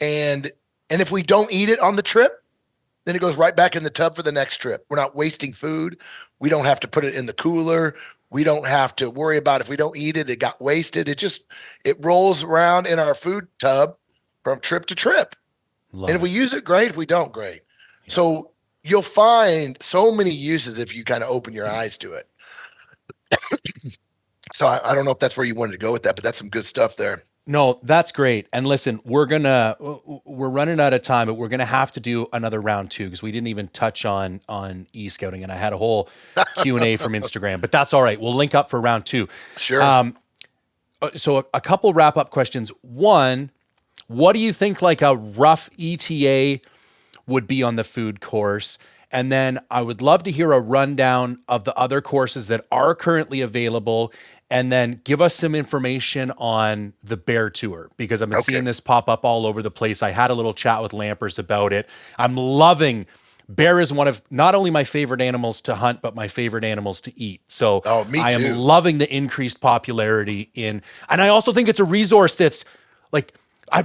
And if we don't eat it on the trip, then it goes right back in the tub for the next trip. We're not wasting food. We don't have to put it in the cooler. We don't have to worry about if we don't eat it, it got wasted. It rolls around in our food tub from trip to trip. Love And if it. we use it, great. If we don't, great. Yeah. So you'll find so many uses if you kind of open your eyes to it. So I don't know if that's where you wanted to go with that, but that's some good stuff there. No, that's great. And listen, we're running out of time, but we're gonna have to do another round two because we didn't even touch on e-scouting, and I had a whole Q&A from Instagram, but that's all right. We'll link up for round two. Sure. So a couple wrap up questions. One, what do you think like a rough ETA would be on the food course? And then I would love to hear a rundown of the other courses that are currently available. And then give us some information on the bear tour because I've been seeing this pop up all over the place. I had a little chat with Lampers about it. I'm loving bear is one of not only my favorite animals to hunt, but my favorite animals to eat. So me I am too. loving the increased popularity and I also think it's a resource that's like,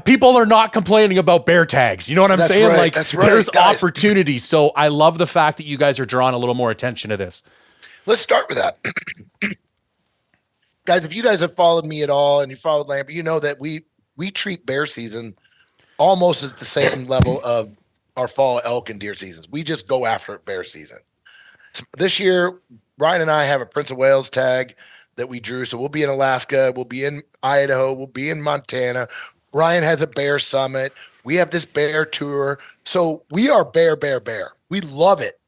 people are not complaining about bear tags. You know what I'm saying? Right. Like That's right, there's guys. opportunity. So I love the fact that you guys are drawing a little more attention to this. Let's start with that. Guys, if you guys have followed me at all and you followed Lambert, you know that we treat bear season almost at the same level of our fall elk and deer seasons. We just go after bear season. So this year, Ryan and I have a Prince of Wales tag that we drew. So we'll be in Alaska, we'll be in Idaho, we'll be in Montana. Ryan has a bear summit. We have this bear tour. So we are bear. We love it.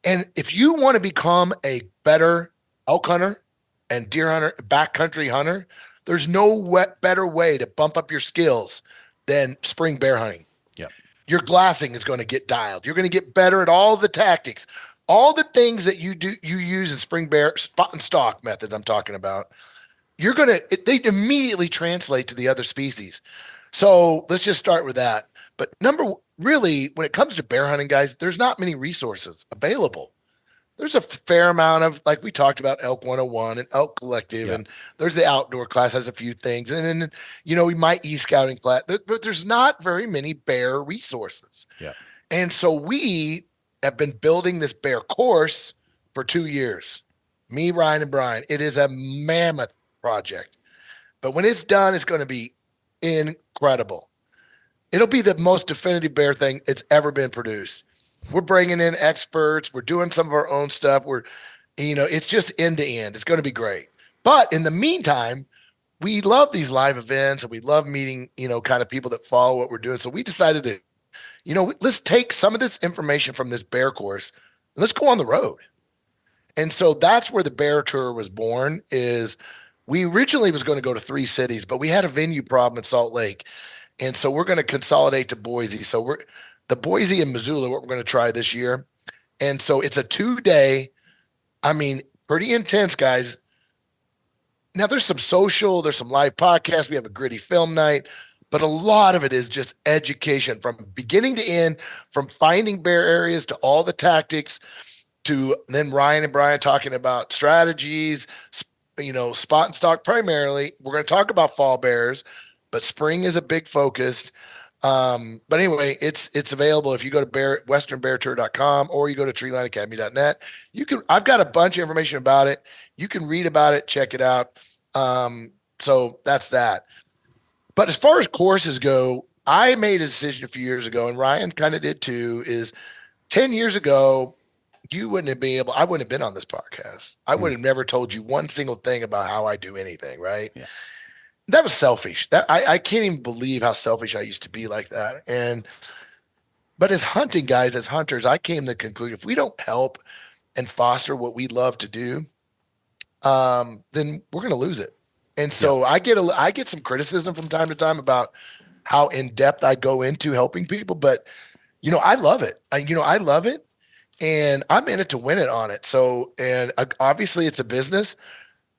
And if you want to become a better elk hunter and deer hunter, backcountry hunter, there's no better way to bump up your skills than spring bear hunting. Yeah. Your glassing is going to get dialed. You're going to get better at all the tactics, all the things that you use in spring bear spot and stalk methods I'm talking about. They immediately translate to the other species. So let's just start with that. But really, when it comes to bear hunting, guys, there's not many resources available. There's a fair amount of, like we talked about, Elk 101 and Elk Collective, and there's the outdoor class has a few things, and then we might e-scouting class, but there's not very many bear resources. Yeah, and so we have been building this bear course for 2 years. Me, Ryan, and Brian. It is a mammoth project, but when it's done, it's going to be incredible. It'll be the most definitive bear thing it's ever been produced. We're bringing in experts. We're doing some of our own stuff. It's just end to end. It's going to be great. But in the meantime, we love these live events and we love meeting, kind of people that follow what we're doing. So we decided to, let's take some of this information from this bear course and let's go on the road. And so that's where the bear tour was born. Is we originally was going to go to 3 cities, but we had a venue problem in Salt Lake. And so we're going to consolidate to Boise. So the Boise and Missoula, what we're going to try this year. And so it's a 2-day, pretty intense, guys. Now there's some social, there's some live podcasts. We have a gritty film night, but a lot of it is just education from beginning to end, from finding bear areas to all the tactics to then Ryan and Brian talking about strategies, spot and stalk primarily. We're going to talk about fall bears, but spring is a big focus. But anyway, it's available if you go to westernbeartour.com or you go to treelineacademy.net. I've got a bunch of information about it. You can read about it, check it out. So that's that. But as far as courses go, I made a decision a few years ago, and Ryan kind of did too, is 10 years ago, I wouldn't have been on this podcast. I would have never told you one single thing about how I do anything, right? Yeah. That was selfish. That I can't even believe how selfish I used to be like that. And But as hunting guys, as hunters, I came to the conclusion if we don't help and foster what we love to do, then we're going to lose it. And Yeah. so I get some criticism from time to time about how in depth I go into helping people, but I love it. I love it, and I'm in it to win it on it. So, and obviously it's a business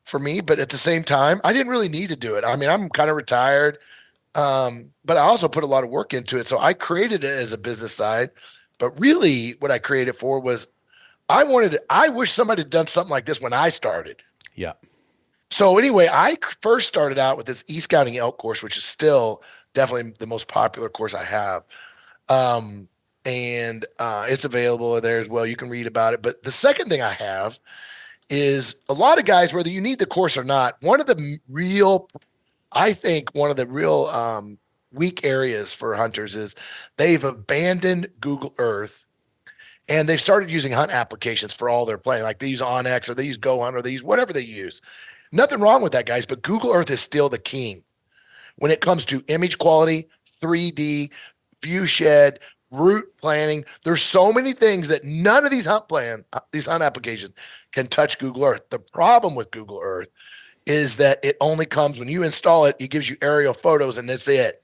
for me, but at the same time, I didn't really need to do it. I mean, I'm kind of retired, but I also put a lot of work into it. So I created it as a business side, but really what I created for was I wish somebody had done something like this when I started. Yeah. So anyway, I first started out with this escouting elk course, which is still definitely the most popular course I have. And it's available there as well. You can read about it. But the second thing I have is a lot of guys, whether you need the course or not, I think one of the real weak areas for hunters is they've abandoned Google Earth and they've started using hunt applications for all their playing. Like they use OnX or they use Go Hunt or they use whatever they use. Nothing wrong with that, guys, but Google Earth is still the king when it comes to image quality, 3D, view shed, route planning. There's so many things that none of these these hunt applications can touch Google Earth. The problem with Google Earth is that it only comes when you install it, it gives you aerial photos and that's it.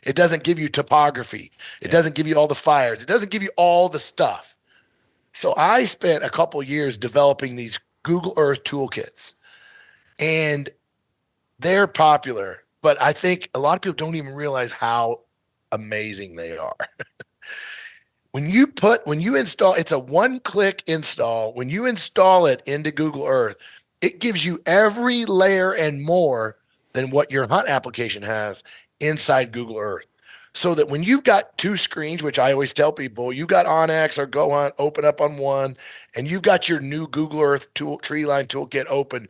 It doesn't give you topography. It doesn't give you all the fires. It doesn't give you all the stuff. So I spent a couple years developing these Google Earth toolkits and they're popular, but I think a lot of people don't even realize how amazing they are. When you install, it's a one-click install. When you install it into Google Earth, it gives you every layer and more than what your hunt application has inside Google Earth. So that when you've got two screens, which I always tell people, you got OnX or Go Hunt open up on one, and you've got your new Google Earth tree line toolkit open,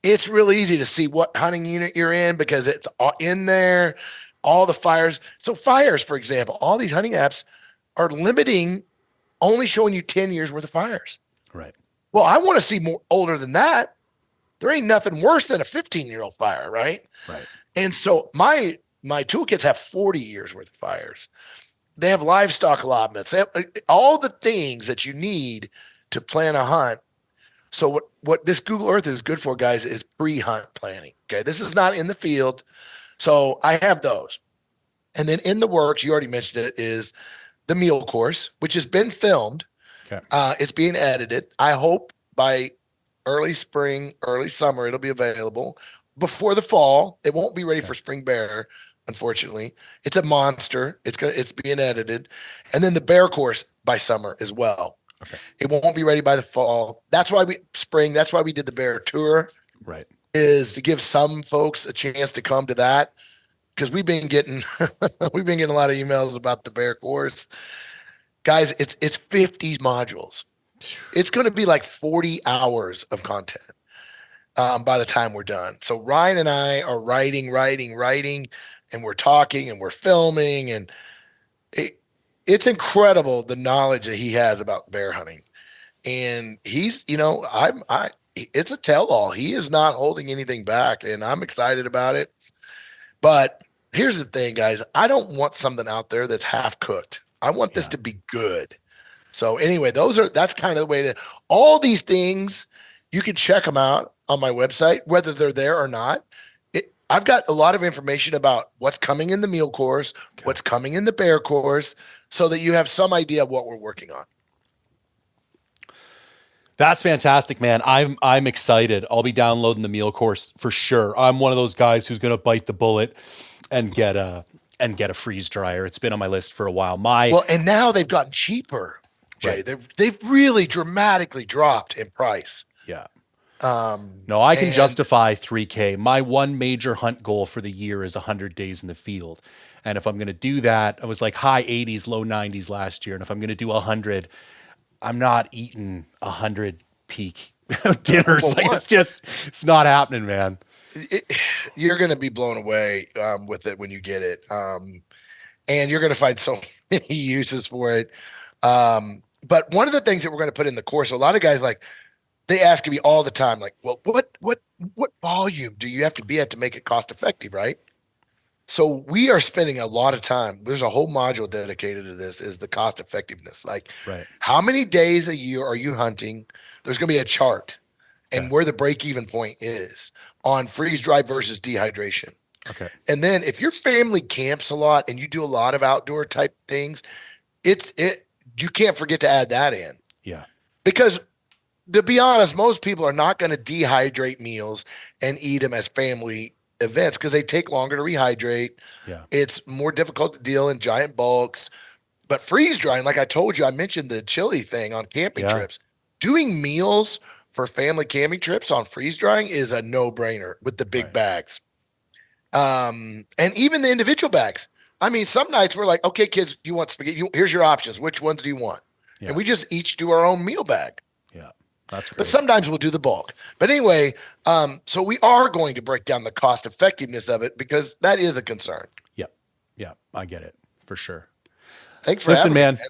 it's really easy to see what hunting unit you're in because it's in there, all the fires. So fires, for example, all these hunting apps are limiting, only showing you 10 years worth of fires. Right. Well, I want to see more older than that. There ain't nothing worse than a 15-year-old fire, right? Right. And so my toolkits have 40 years worth of fires. They have livestock allotments. They have all the things that you need to plan a hunt. So what this Google Earth is good for, guys, is pre-hunt planning. Okay, this is not in the field. So I have those. And then in the works, you already mentioned it, is the meal course, which has been filmed. Okay. It's being edited. I hope by early spring, early summer, it'll be available. Before the fall, it won't be ready for spring bear, unfortunately. It's a monster. It's being edited. And then the bear course by summer as well. Okay. It won't be ready by the fall. That's why we did the bear tour. Right. Is to give some folks a chance to come to that. Because we've been getting a lot of emails about the bear course. Guys, it's 50 modules. It's going to be like 40 hours of content by the time we're done. So Ryan and I are writing, and we're talking and we're filming, and it's incredible the knowledge that he has about bear hunting. And he's, it's a tell-all. He is not holding anything back, and I'm excited about it. But here's the thing, guys. I don't want something out there that's half cooked. I want this to be good. So anyway, that's kind of the way that all these things, you can check them out on my website, whether they're there or not. I've got a lot of information about what's coming in the meal course, what's coming in the bear course, so that you have some idea of what we're working on. That's fantastic, man. I'm excited. I'll be downloading the meal course for sure. I'm one of those guys who's going to bite the bullet and get a freeze dryer. It's been on my list for a while. And now they've gotten cheaper, Jay. Right. They've really dramatically dropped in price. Yeah. No, I can justify 3K. My one major hunt goal for the year is 100 days in the field. And if I'm going to do that, I was like high 80s, low 90s last year. And if I'm going to do 100, I'm not eating 100 peak dinners. It's not happening, man. You're going to be blown away with it when you get it. And you're going to find so many uses for it. But one of the things that we're going to put in the course, a lot of guys they ask me all the time, like, well, what volume do you have to be at to make it cost effective, right? So we are spending a lot of time. There's a whole module dedicated to this is the cost effectiveness. Like Right. how many days a year are you hunting? There's going to be a chart Okay. and where the break even point is on freeze dry versus dehydration. Okay. And then if your family camps a lot and you do a lot of outdoor type things, you can't forget to add that in. Yeah. Because to be honest, most people are not going to dehydrate meals and eat them as family events because they take longer to rehydrate. Yeah. It's more difficult to deal in giant bulks. But freeze drying, like I told you, I mentioned the chili thing on camping Yeah. trips. Doing meals for family camping trips on freeze drying is a no brainer with the big Right. bags. And even the individual bags. I mean, some nights we're like, okay, kids, you want spaghetti? Here's your options. Which ones do you want? Yeah. And we just each do our own meal bag. Yeah. That's great. But sometimes we'll do the bulk. But anyway, so we are going to break down the cost effectiveness of it because that is a concern. Yep. Yeah. I get it for sure. Thanks for Listen, having man, me.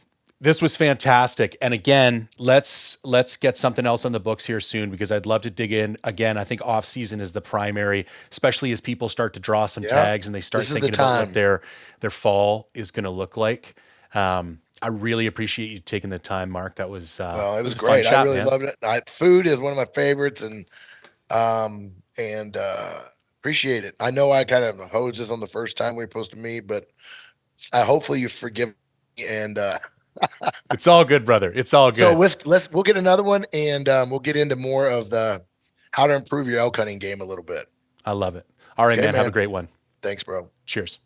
this was fantastic. And again, let's get something else on the books here soon because I'd love to dig in. Again, I think off season is the primary, especially as people start to draw some tags and they start This is thinking the about time. what their fall is going to look like. I really appreciate you taking the time, Mark. That was Well, it was a fun great. chat, I really man. loved it. Food is one of my favorites, and appreciate it. I know I kind of hosed this on the first time we were supposed to meet, but hopefully you forgive me. And It's all good, brother. It's all so good. we'll get another one, and we'll get into more of the how to improve your elk hunting game a little bit. I love it. All right, Okay, man. Have a man. great one. Thanks, bro. Cheers.